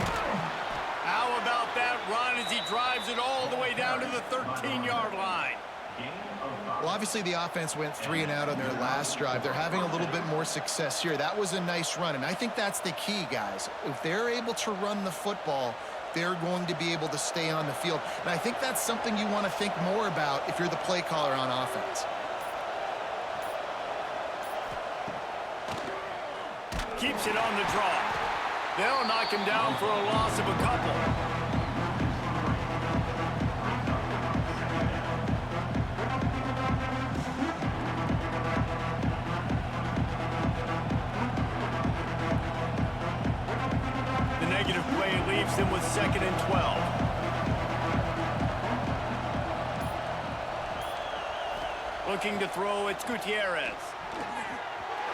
How about that run as he drives it all the way down to the 13-yard line? Well, obviously the offense went 3 and out on their last drive. They're having a little bit more success here. That was a nice run, and I think that's the key, guys. If they're able to run the football, they're going to be able to stay on the field. And I think that's something you want to think more about if you're the play caller on offense. Keeps it on the draw. They'll knock him down for a loss of a couple. The negative play leaves them with 2nd and 12. Looking to throw, it's Gutierrez.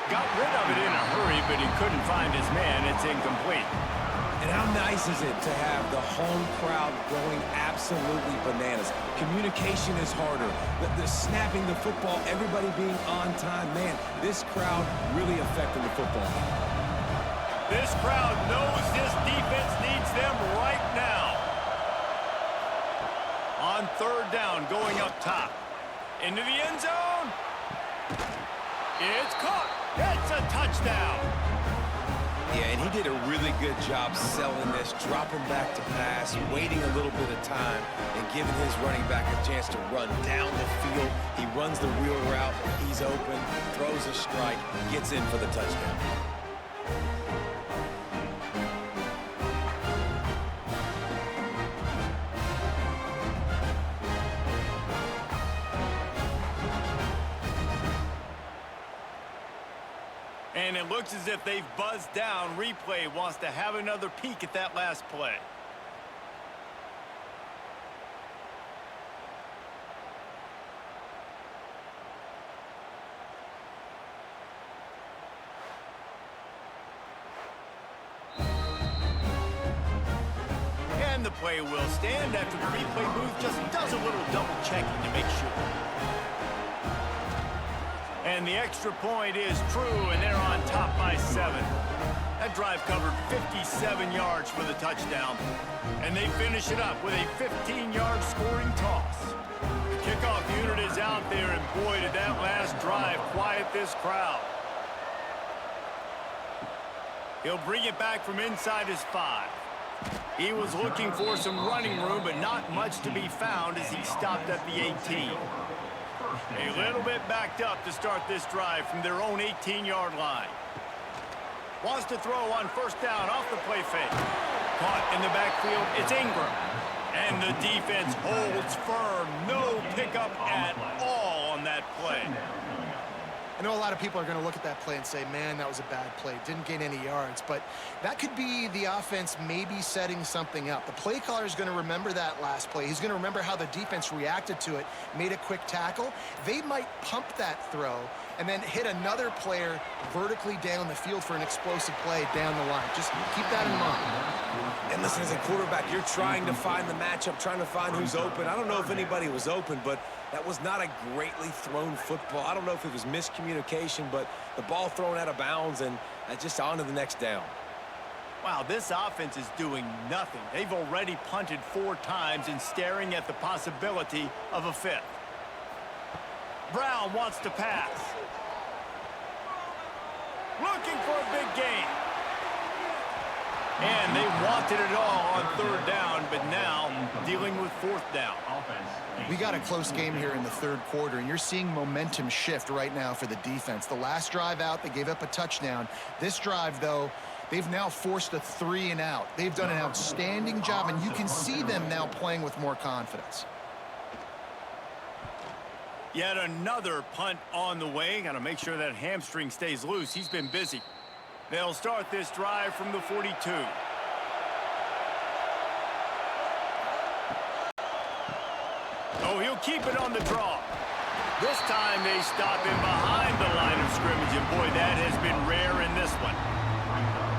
Got rid of it in a hurry, but he couldn't find his man. It's incomplete. And how nice is it to have the home crowd going absolutely bananas? Communication is harder. The snapping the football, everybody being on time. Man, this crowd really affecting the football. This crowd knows this defense needs them right now. On 3rd down, going up top. Into the end zone. It's caught. It's a touchdown. Yeah, and he did a really good job selling this, dropping back to pass, waiting a little bit of time, and giving his running back a chance to run down the field. He runs the wheel route. He's open, throws a strike, gets in for the touchdown. And it looks as if they've buzzed down. Replay wants to have another peek at that last play. And the play will stand after the replay booth just does a little double checking to make sure. And the extra point is true, and they're on top by 7. That drive covered 57 yards for the touchdown. And they finish it up with a 15-yard scoring toss. The kickoff unit is out there, and boy, did that last drive quiet this crowd. He'll bring it back from inside his 5. He was looking for some running room, but not much to be found as he stopped at the 18. A little bit backed up to start this drive from their own 18-yard line. Wants to throw on first down off the play fake. Caught in the backfield, it's Ingram. And the defense holds firm. No pickup at all on that play. I know a lot of people are going to look at that play and say, man, that was a bad play. Didn't gain any yards. But that could be the offense maybe setting something up. The play caller is going to remember that last play. He's going to remember how the defense reacted to it, made a quick tackle. They might pump that throw and then hit another player vertically down the field for an explosive play down the line. Just keep that in mind. And listen, as a quarterback, you're trying to find the matchup, trying to find who's open. I don't know if anybody was open, but that was not a greatly thrown football. I don't know if it was miscommunication, but the ball thrown out of bounds and just on to the next down. Wow, this offense is doing nothing. They've already punted 4 times and staring at the possibility of a 5th. Brown wants to pass. Looking for a big gain. And they wanted it all on 3rd down, but now dealing with 4th down. We got a close game here in the 3rd quarter, and you're seeing momentum shift right now for the defense. The last drive out, they gave up a touchdown. This drive, though, they've now forced a 3 and out. They've done an outstanding job, and you can see them now playing with more confidence. Yet another punt on the way. Got to make sure that hamstring stays loose. He's been busy. They'll start this drive from the 42. Oh, he'll keep it on the draw. This time they stop him behind the line of scrimmage, and boy, that has been rare in this one.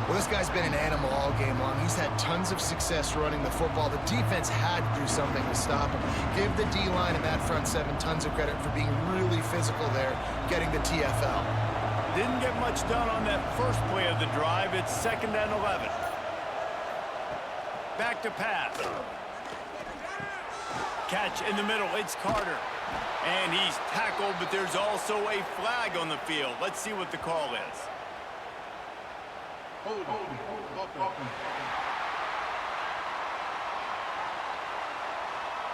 Well, this guy's been an animal all game long. He's had tons of success running the football. The defense had to do something to stop him. Give the D-line and that front 7 tons of credit for being really physical there, getting the TFL. Didn't get much done on that first play of the drive. It's 2nd and 11. Back to pass. Catch in the middle. It's Carter. And he's tackled, but there's also a flag on the field. Let's see what the call is.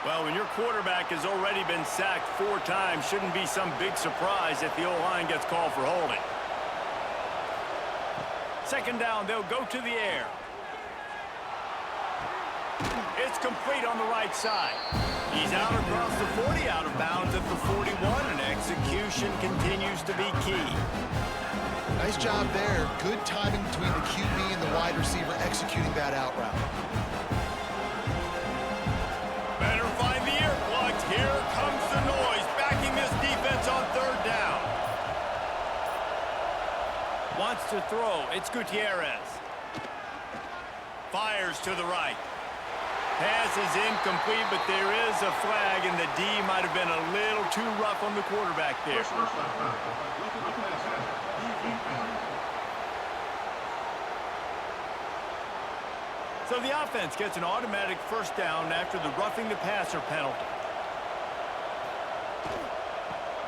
Well, when your quarterback has already been sacked 4 times, shouldn't be some big surprise if the O-line gets called for holding. 2nd down, they'll go to the air. It's complete on the right side. He's out across the 40, out of bounds at the 41, and execution continues to be key. Nice job there. Good timing between the QB and the wide receiver executing that out route. Better find the earplugs. Here comes the noise, backing this defense on 3rd down. Wants to throw. It's Gutierrez. Fires to the right. Pass is incomplete, but there is a flag, and the D might have been a little too rough on the quarterback there. So the offense gets an automatic 1st down after the roughing the passer penalty.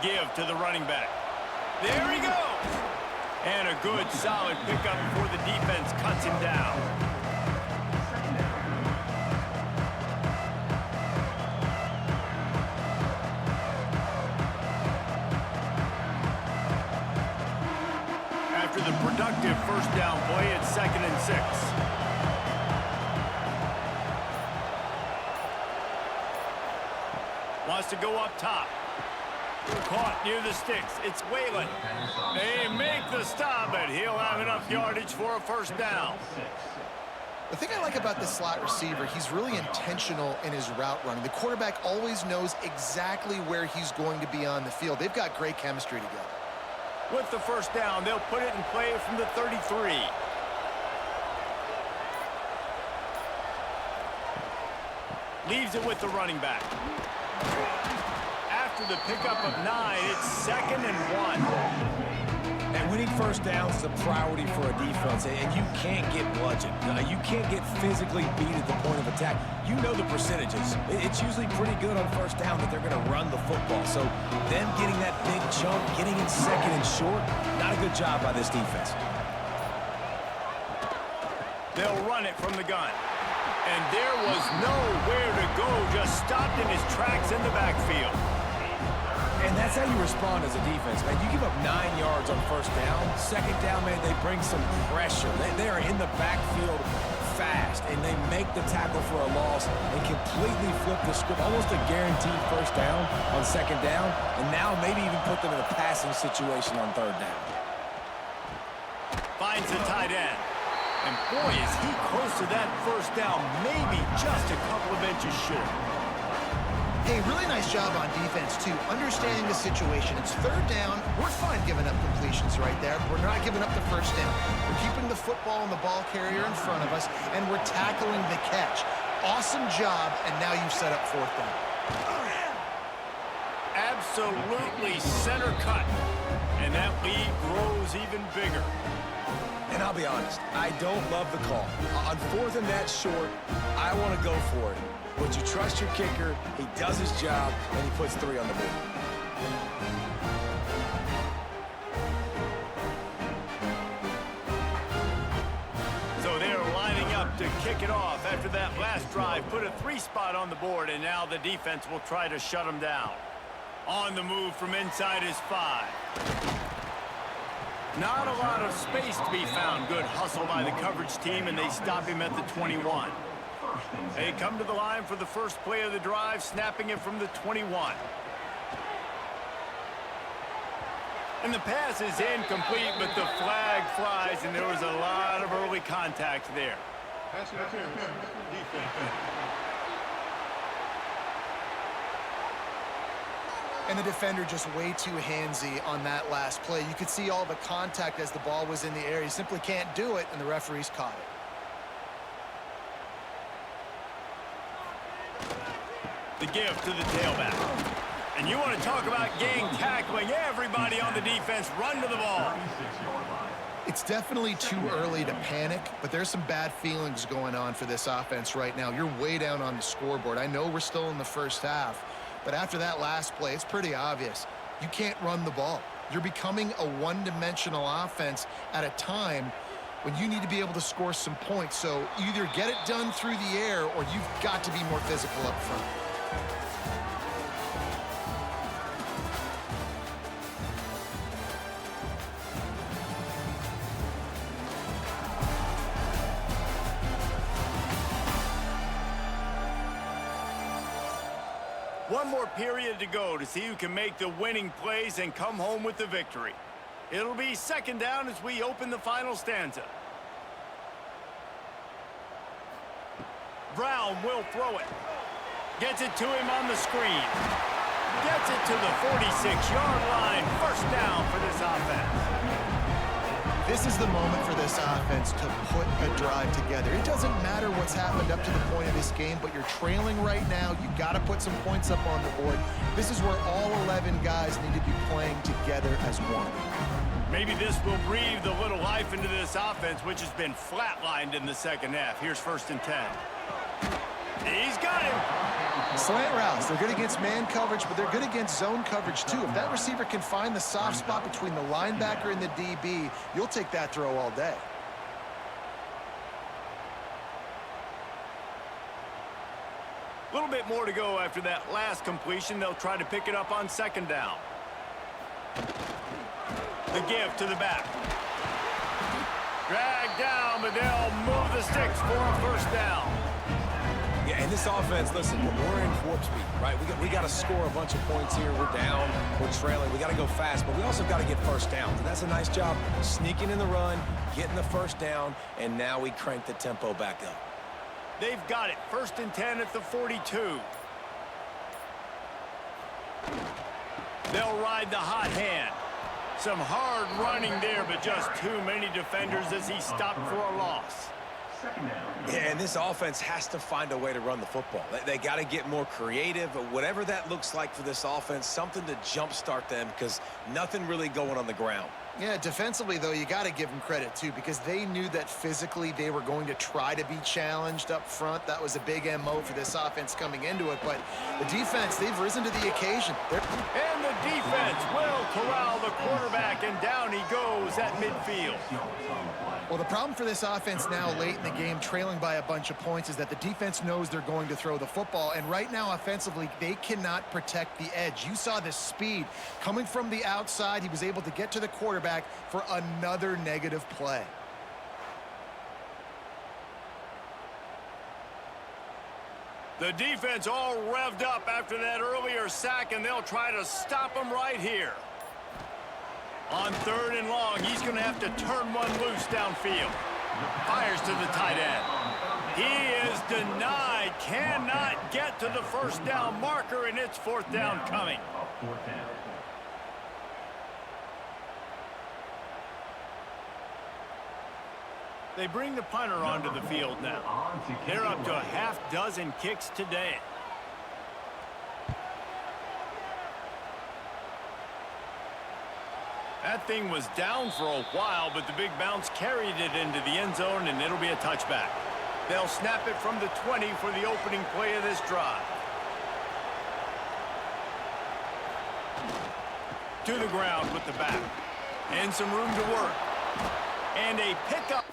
Give to the running back. There he goes. And a good, solid pickup before the defense cuts him down. After the productive 1st down play, it's 2nd and 6. Wants to go up top. Caught near the sticks. It's Whalen. They make the stop, but he'll have enough yardage for a 1st down. The thing I like about this slot receiver, he's really intentional in his route running. The quarterback always knows exactly where he's going to be on the field. They've got great chemistry together. With the 1st down, they'll put it in play from the 33. Leaves it with the running back. After the pickup of 9, it's 2nd and 1. And winning 1st downs is a priority for a defense, and you can't get bludgeoned. You can't get physically beat at the point of attack. You know the percentages. It's usually pretty good on 1st down that they're going to run the football. So them getting that big chunk, getting in 2nd and short, not a good job by this defense. They'll run it from the gun. And there was nowhere to go, just stopped in his tracks in the backfield. And that's how you respond as a defense, man. You give up 9 yards on 1st down. 2nd down, man, they bring some pressure. They are in the backfield fast, and they make the tackle for a loss and completely flip the script, almost a guaranteed first down on second down, and now maybe even put them in a passing situation on third down. Finds the tight end. And boy, is he close to that first down, maybe just a couple of inches short. Hey, really nice job on defense, too, understanding the situation. It's third down. We're fine giving up completions right there. We're not giving up the first down. We're keeping the football and the ball carrier in front of us, and we're tackling the catch. Awesome job, and now you've set up fourth down. Absolutely center cut. And that lead grows even bigger. And I'll be honest, I don't love the call. On fourth and that short, I want to go for it. But you trust your kicker, he does his job, and he puts 3 on the board. So they're lining up to kick it off after that last drive. Put a 3 spot on the board, and now the defense will try to shut them down. On the move from inside is 5. Not a lot of space to be found. Good hustle by the coverage team, and they stop him at the 21. They come to the line for the first play of the drive, snapping it from the 21. And the pass is incomplete, but the flag flies, and there was a lot of early contact there. And the defender just way too handsy on that last play. You could see all the contact as the ball was in the air. He simply can't do it, and the referees caught it. The give to the tailback. And you want to talk about gang tackling. Everybody on the defense run to the ball. It's definitely too early to panic, but there's some bad feelings going on for this offense right now. You're way down on the scoreboard. I know we're still in the first half, but after that last play, it's pretty obvious. You can't run the ball. You're becoming a one-dimensional offense at a time when you need to be able to score some points. So either get it done through the air or you've got to be more physical up front. One more period to go to see who can make the winning plays and come home with the victory. It'll be second down as we open the final stanza. Brown will throw it. Gets it to him on the screen. Gets it to the 46-yard line. First down for this offense. This is the moment for this offense to put a drive together. It doesn't matter what's happened up to the point of this game, but you're trailing right now. You've got to put some points up on the board. This is where all 11 guys need to be playing together as one. Maybe this will breathe a little life into this offense, which has been flatlined in the second half. Here's 1st and 10. He's got him. Slant routes, they're good against man coverage, but they're good against zone coverage too. If that receiver can find the soft spot between the linebacker and the DB, you'll take that throw all day. A little bit more to go after that last completion. They'll try to pick it up on second down. The give to the back. Drag down, but they'll move the sticks for a first down. Yeah, and this offense, listen, we're in warp speed, right? We got to score a bunch of points here. We're down, we're trailing. We got to go fast, but we also got to get first downs. And that's a nice job sneaking in the run, getting the first down, and now we crank the tempo back up. They've got it. 1st and 10 at the 42. They'll ride the hot hand. Some hard running there, but just too many defenders as he stopped for a loss. Yeah, and this offense has to find a way to run the football. They got to get more creative, but whatever that looks like for this offense, something to jumpstart them because nothing really going on the ground. Yeah, defensively, though, you got to give them credit, too, because they knew that physically they were going to try to be challenged up front. That was a big MO for this offense coming into it, but the defense, they've risen to the occasion. And the defense will corral the quarterback, and down he goes at midfield. Well, the problem for this offense now late in the game, trailing by a bunch of points, is that the defense knows they're going to throw the football. And right now, offensively, they cannot protect the edge. You saw the speed coming from the outside. He was able to get to the quarterback for another negative play. The defense all revved up after that earlier sack, and they'll try to stop him right here. On 3rd and long, he's going to have to turn one loose downfield. Fires to the tight end. He is denied. Cannot get to the first down marker, and it's 4th down coming. They bring the punter onto the field now. They're up to a half-dozen kicks today. That thing was down for a while, but the big bounce carried it into the end zone, and it'll be a touchback. They'll snap it from the 20 for the opening play of this drive. To the ground with the back. And some room to work. And a pickup.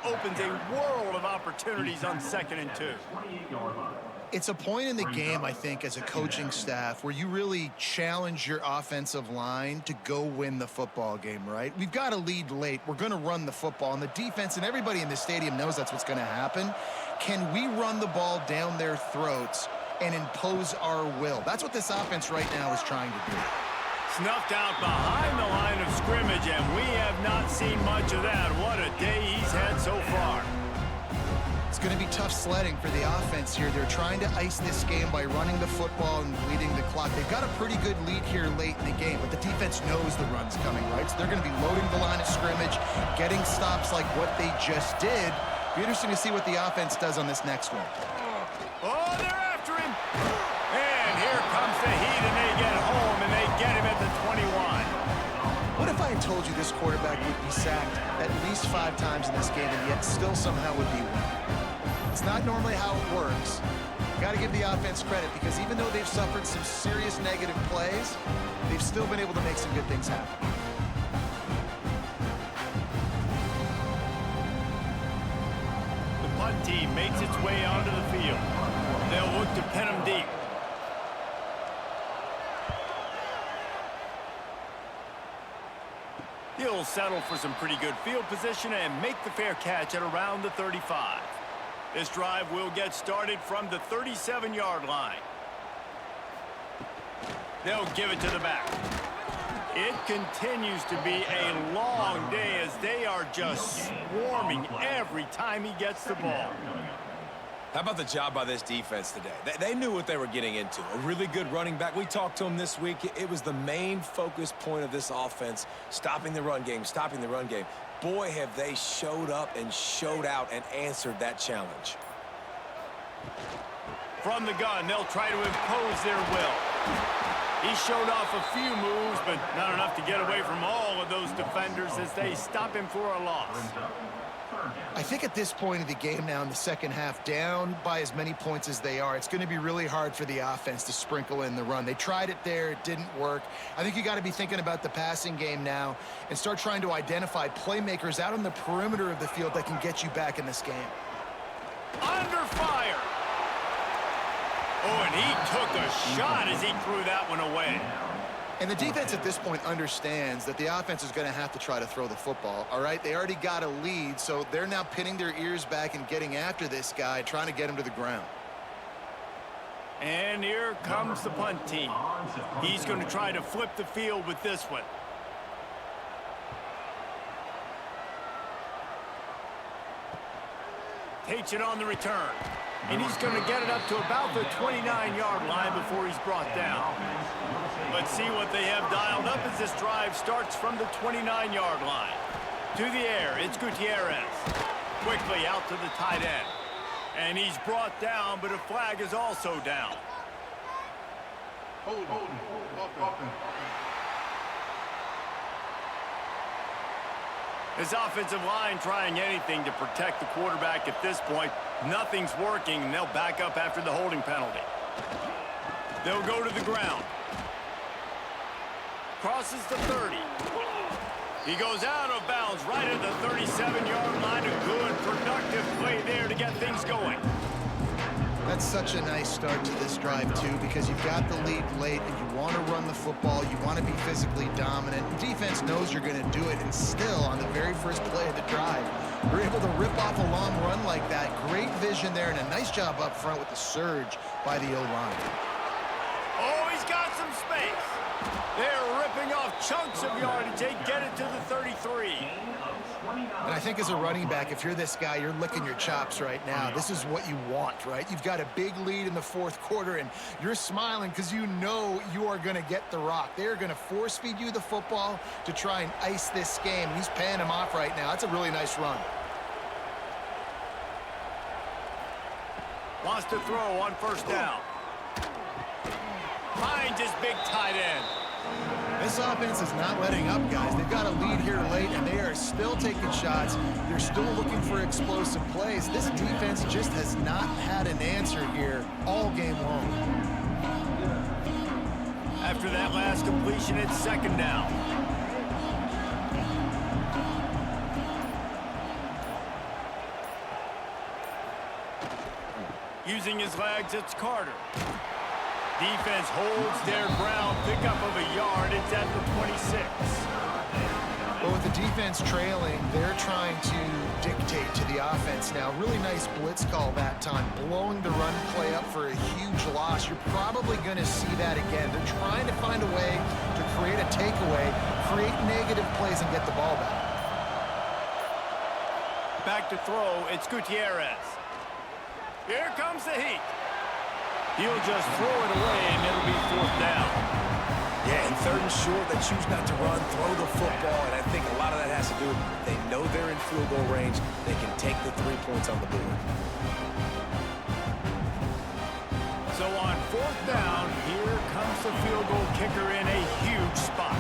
Opens a world of opportunities on 2nd and 2. It's a point in the game, I think, as a coaching staff where you really challenge your offensive line to go win the football game, right? We've got to lead late. We're going to run the football, and the defense and everybody in the stadium knows that's what's going to happen. Can we run the ball down their throats and impose our will? That's what this offense right now is trying to do. Snuffed out behind the line of scrimmage, and we have not seen much of that. What a day he's had so far. It's going to be tough sledding for the offense here. They're trying to ice this game by running the football and bleeding the clock. They've got a pretty good lead here late in the game, but the defense knows the run's coming, right? So they're going to be loading the line of scrimmage, getting stops like what they just did. Be interesting to see what the offense does on this next one. Oh, they're after him. And here comes the heat, and they get home, and they get him at the 21. What if I had told you this quarterback would be sacked at least 5 times in this game and yet still somehow would be winning? It's not normally how it works. Got to give the offense credit because even though they've suffered some serious negative plays, they've still been able to make some good things happen. The punt team makes its way onto the field. They'll look to pin them deep. He'll settle for some pretty good field position and make the fair catch at around the 35. This drive will get started from the 37-yard line. They'll give it to the back. It continues to be a long day as they are just swarming every time he gets the ball. How about the job by this defense today? They knew what they were getting into. A really good running back. We talked to him this week. It was the main focus point of this offense, stopping the run game, stopping the run game. Boy, have they showed up and showed out and answered that challenge. From the gun, they'll try to impose their will. He showed off a few moves, but not enough to get away from all of those defenders as they stop him for a loss. I think at this point of the game now in the second half, down by as many points as they are, it's going to be really hard for the offense to sprinkle in the run. They tried it there. It didn't work. I think you got to be thinking about the passing game now and start trying to identify playmakers out on the perimeter of the field that can get you back in this game. Under fire. Oh, and he took a shot as he threw that one away. And the defense at this point understands that the offense is going to have to try to throw the football, all right? They already got a lead, so they're now pinning their ears back and getting after this guy, trying to get him to the ground. And here comes the punt team. He's going to try to flip the field with this one. Takes it on the return. And he's going to get it up to about the 29-yard line before he's brought down. Let's see what they have dialed up as this drive starts from the 29-yard line. To the air, it's Gutierrez. Quickly out to the tight end. And he's brought down, but a flag is also down. This offensive line trying anything to protect the quarterback at this point. Nothing's working, and they'll back up after the holding penalty. They'll go to the ground. Crosses the 30. He goes out of bounds right at the 37-yard line. A good, productive play there to get things going. That's such a nice start to this drive, too, because you've got the lead late and you want to run the football. You want to be physically dominant. The defense knows you're going to do it, and still, on the very first play of the drive, you're able to rip off a long run like that. Great vision there, and a nice job up front with the surge by the O-line. Oh, he's got some space. They're ripping off chunks of yardage. They get it to the 33. And I think as a running back, if you're this guy, you're licking your chops right now. This is what you want, right? You've got a big lead in the fourth quarter, and you're smiling because you know you are going to get the rock. They're going to force-feed you the football to try and ice this game. He's paying him off right now. That's a really nice run. Wants to throw on first down. Finds his big tight end. This offense is not letting up, guys. They've got a lead here late, and they are still taking shots. They're still looking for explosive plays. This defense just has not had an answer here all game long. After that last completion, it's second down. Using his legs, it's Carter. Defense holds their ground, pickup of a yard. It's at the 26. Well, with the defense trailing, they're trying to dictate to the offense now. Really nice blitz call that time, blowing the run play up for a huge loss. You're probably going to see that again. They're trying to find a way to create a takeaway, create negative plays, and get the ball back. Back to throw, it's Gutierrez. Here comes the heat. He'll just throw it away, and it'll be fourth down. Yeah, and third and short, they choose not to run, throw the football, and I think a lot of that has to do with they know they're in field goal range. They can take the 3 points on the board. So on fourth down, here comes the field goal kicker in a huge spot.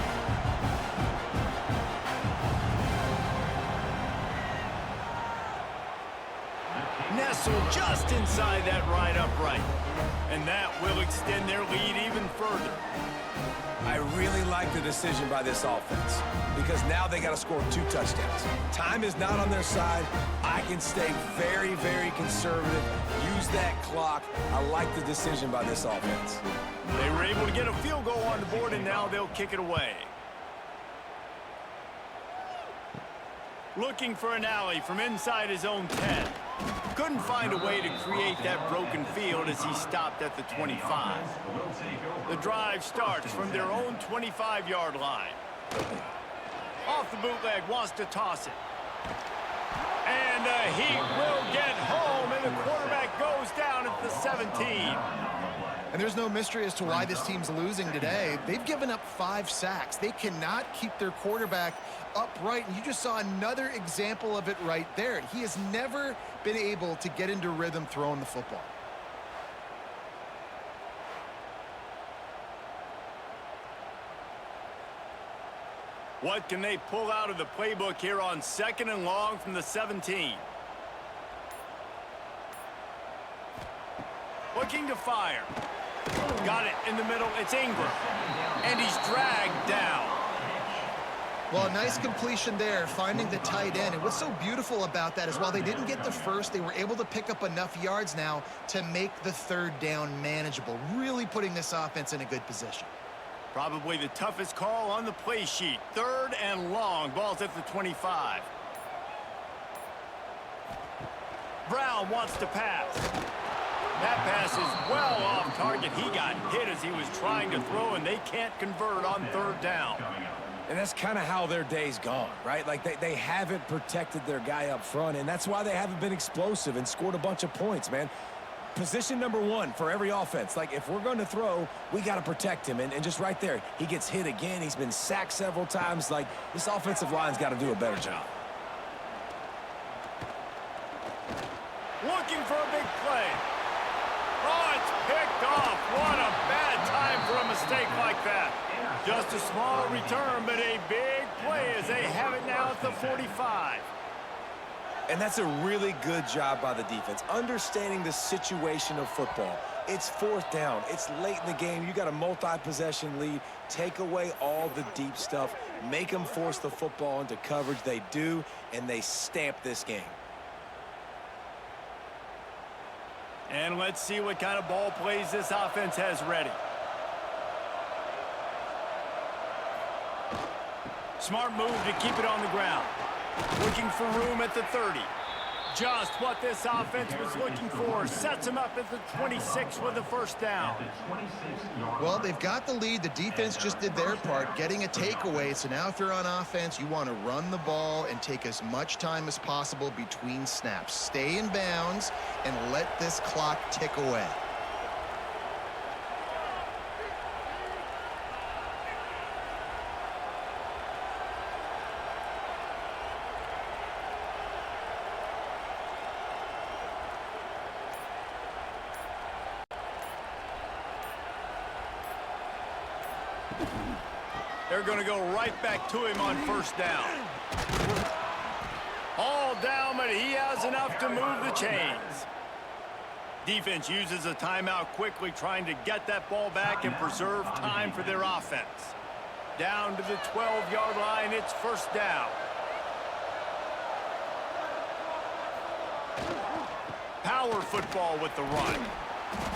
Nestled just inside that right upright. And that will extend their lead even further. I really like the decision by this offense because now they got to score 2 touchdowns. Time is not on their side. I can stay very, very conservative. Use that clock. I like the decision by this offense. They were able to get a field goal on the board, and now they'll kick it away. Looking for an alley from inside his own 10. Couldn't find a way to create that broken field as he stopped at the 25. The drive starts from their own 25-yard line. Off the bootleg, wants to toss it. And the Heat will get home, and the quarterback goes down at the 17. And there's no mystery as to why this team's losing today. They've given up 5 sacks. They cannot keep their quarterback upright, and you just saw another example of it right there. He has never been able to get into rhythm throwing the football. What can they pull out of the playbook here on 2nd and long from the 17? Looking to fire. Got it in the middle. It's Ingram. And he's dragged down. Well, nice completion there, finding the tight end. And what's so beautiful about that is while they didn't get the first, they were able to pick up enough yards now to make the 3rd down manageable, really putting this offense in a good position. Probably the toughest call on the play sheet. 3rd and long. Ball's at the 25. Brown wants to pass. That pass is well off target. He got hit as he was trying to throw, and they can't convert on 3rd down. And that's kind of how their day's gone, right? Like, they haven't protected their guy up front, and that's why they haven't been explosive and scored a bunch of points, man. Position number 1 for every offense. Like, if we're going to throw, we got to protect him. And just right there, he gets hit again. He's been sacked several times. Like, this offensive line's got to do a better job. Looking for a big play. Oh, it's picked off. What a bad time for a mistake like that. Just a small return, but a big play as they have it now at the 45. And that's a really good job by the defense, understanding the situation of football. It's 4th down. It's late in the game. You got a multi-possession lead. Take away all the deep stuff. Make them force the football into coverage. They do, and they stamp this game. And let's see what kind of ball plays this offense has ready. Smart move to keep it on the ground. Looking for room at the 30. Just what this offense was looking for. Sets him up at the 26 with the 1st down. Well, they've got the lead. The defense just did their part, getting a takeaway. So now if you're on offense, you want to run the ball and take as much time as possible between snaps. Stay in bounds and let this clock tick away. They're going to go right back to him on 1st down. All down, but he has enough to move the chains. Defense uses a timeout quickly, trying to get that ball back and preserve time for their offense. Down to the 12-yard line, it's 1st down. Power football with the run.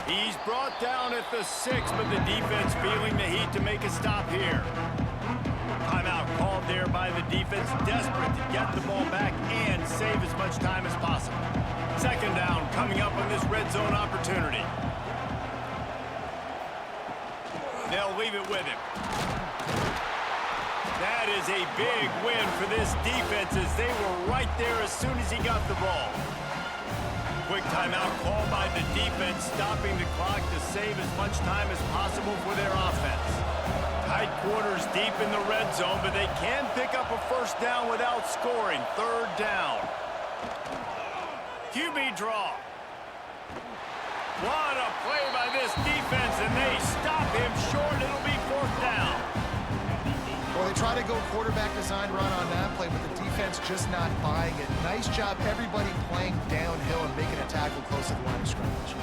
He's brought down at the 6, but the defense feeling the heat to make a stop here. Timeout called there by the defense, desperate to get the ball back and save as much time as possible. 2nd down coming up on this red zone opportunity. They'll leave it with him. That is a big win for this defense as they were right there as soon as he got the ball. Quick timeout called by the defense, stopping the clock to save as much time as possible for their offense. Tight quarters deep in the red zone, but they can pick up a 1st down without scoring. 3rd down. QB draw. What a play by this defense, and they stop him short. It'll be 4th down. Well, they try to go quarterback design run on that play, but the defense just not buying it. Nice job, everybody playing downhill and making a tackle close to the line of scrimmage.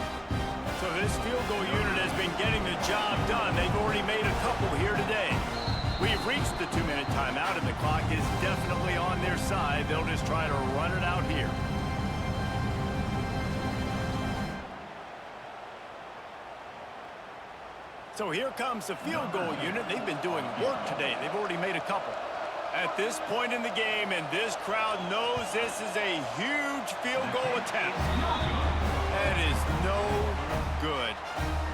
So this field goal unit has been getting the job done. They've already made a couple here today. We've reached the 2-minute timeout, and the clock is definitely on their side. They'll just try to run it out here. So here comes the field goal unit. They've been doing work today. They've already made a couple. At this point in the game, and this crowd knows this is a huge field goal attempt. That is no good.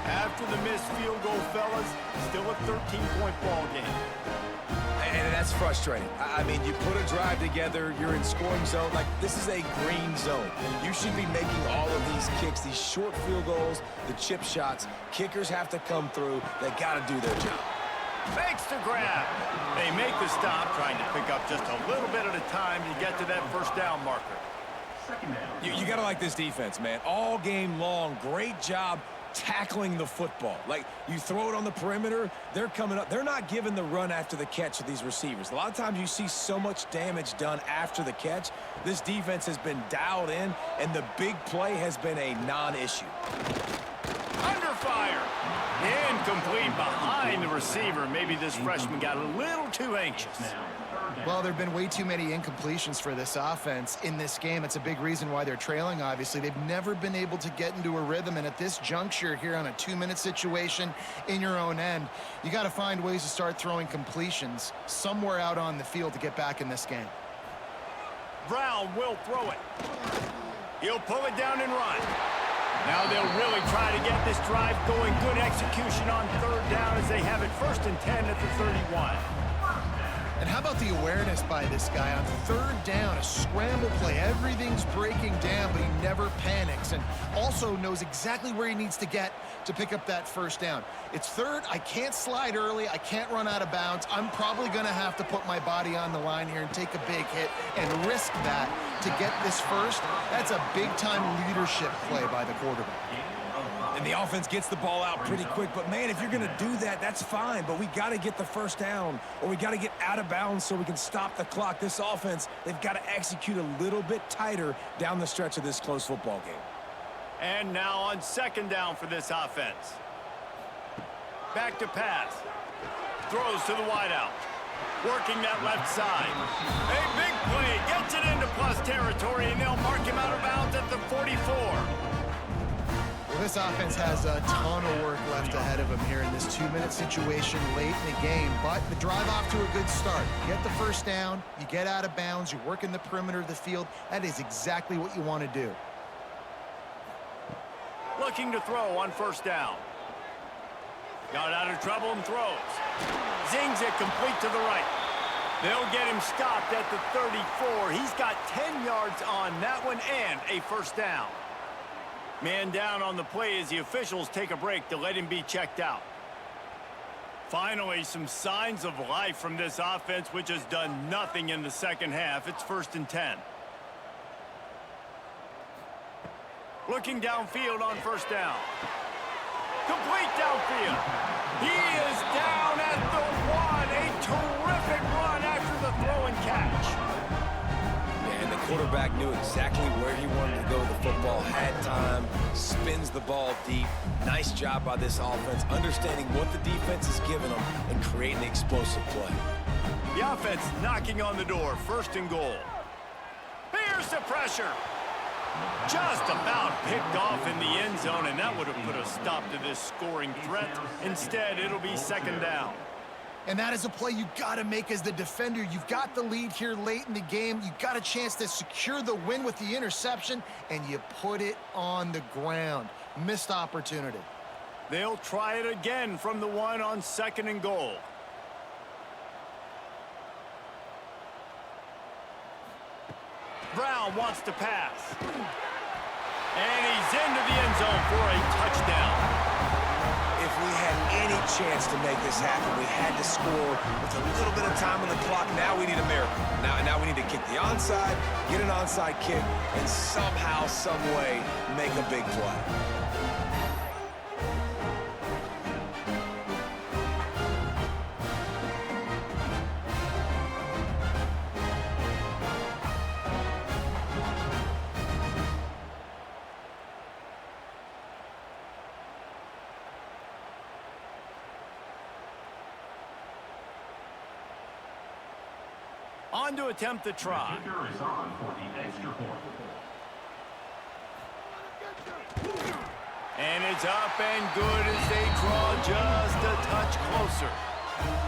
After the missed field goal, fellas, still a 13-point ball game. And that's frustrating. I mean, you put a drive together, you're in scoring zone. Like, this is a green zone. You should be making all of these kicks, these short field goals, the chip shots. Kickers have to come through. They got to do their job. Fakes to grab. They make the stop, trying to pick up just a little bit at a time to get to that 1st down marker. You got to like this defense, man. All game long, great job tackling the football. Like, you throw it on the perimeter, they're coming up. They're not giving the run after the catch to these receivers. A lot of times you see so much damage done after the catch. This defense has been dialed in, and the big play has been a non-issue. Under fire. Incomplete behind the receiver. Maybe this freshman got a little too anxious. Well, there have been way too many incompletions for this offense in this game. It's a big reason why they're trailing, obviously. They've never been able to get into a rhythm, and at this juncture here on a 2-minute situation in your own end, you got to find ways to start throwing completions somewhere out on the field to get back in this game. Brown will throw it. He'll pull it down and run. Now they'll really try to get this drive going. Good execution on 3rd down as they have it 1st and 10 at the 31. And how about the awareness by this guy on 3rd down, a scramble play. Everything's breaking down, but he never panics and also knows exactly where he needs to get to pick up that 1st down. It's 3rd. I can't slide early. I can't run out of bounds. I'm probably going to have to put my body on the line here and take a big hit and risk that to get this 1st. That's a big-time leadership play by the quarterback. And the offense gets the ball out pretty quick. But, man, if you're going to do that, that's fine. But we got to get the 1st down, or we got to get out of bounds so we can stop the clock. This offense, they've got to execute a little bit tighter down the stretch of this close football game. And now on 2nd down for this offense. Back to pass. Throws to the wideout. Working that left side. A big play. Gets it into plus territory, and they'll mark him out of bounds at the 44. Well, this offense has a ton of work left ahead of them here in this 2-minute situation late in the game, but the drive off to a good start. You get the 1st down, you get out of bounds, you work in the perimeter of the field. That is exactly what you want to do. Looking to throw on 1st down. Got out of trouble and throws. Zings it complete to the right. They'll get him stopped at the 34. He's got 10 yards on that one and a 1st down. Man down on the play as the officials take a break to let him be checked out. Finally, some signs of life from this offense, which has done nothing in the 2nd half. It's 1st and 10. Looking downfield on 1st down. Complete downfield. He is down at the 1. A terrific run after the throw and catch. And the quarterback knew exactly where he wanted to go with the football, had time, spins the ball deep. Nice job by this offense, understanding what the defense is giving them and creating the explosive play. The offense knocking on the door, 1st and goal. Here's the pressure. Just about picked off in the end zone, and that would have put a stop to this scoring threat. Instead, it'll be 2nd down. And that is a play you got to make as the defender. You've got the lead here late in the game. You got a chance to secure the win with the interception, and you put it on the ground. Missed opportunity. They'll try it again from the 1 on 2nd and goal. Brown wants to pass. And he's into the end zone for a touchdown. If we had any chance to make this happen, we had to score with a little bit of time on the clock. Now we need a miracle. Now we need to kick the onside, get an onside kick, and somehow, some way, make a big play. On to attempt the try. And it's up and good as they draw just a touch closer.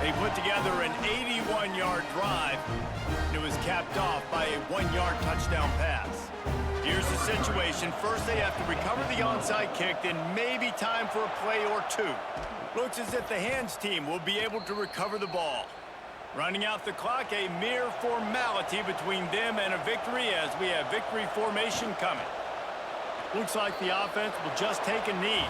They put together an 81-yard drive. And it was capped off by a 1-yard touchdown pass. Here's the situation. First, they have to recover the onside kick, then maybe time for a play or two. Looks as if the hands team will be able to recover the ball. Running out the clock, a mere formality between them and a victory as we have victory formation coming. Looks like the offense will just take a knee.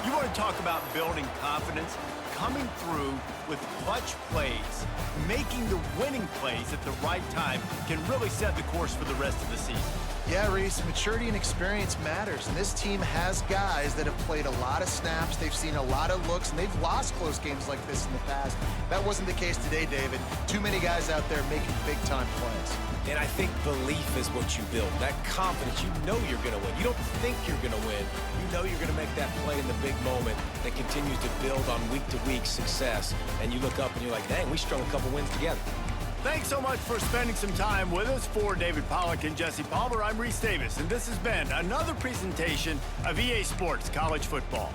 You want to talk about building confidence? Coming through with clutch plays, making the winning plays at the right time can really set the course for the rest of the season. Yeah, Reese, maturity and experience matters, and this team has guys that have played a lot of snaps, they've seen a lot of looks, and they've lost close games like this in the past. That wasn't the case today, David. Too many guys out there making big-time plays. And I think belief is what you build. That confidence, you know you're going to win. You don't think you're going to win. You know you're going to make that play in the big moment that continues to build on week-to-week success. And you look up and you're like, dang, we strung a couple wins together. Thanks so much for spending some time with us. For David Pollack and Jesse Palmer, I'm Reese Davis, and this has been another presentation of EA Sports College Football.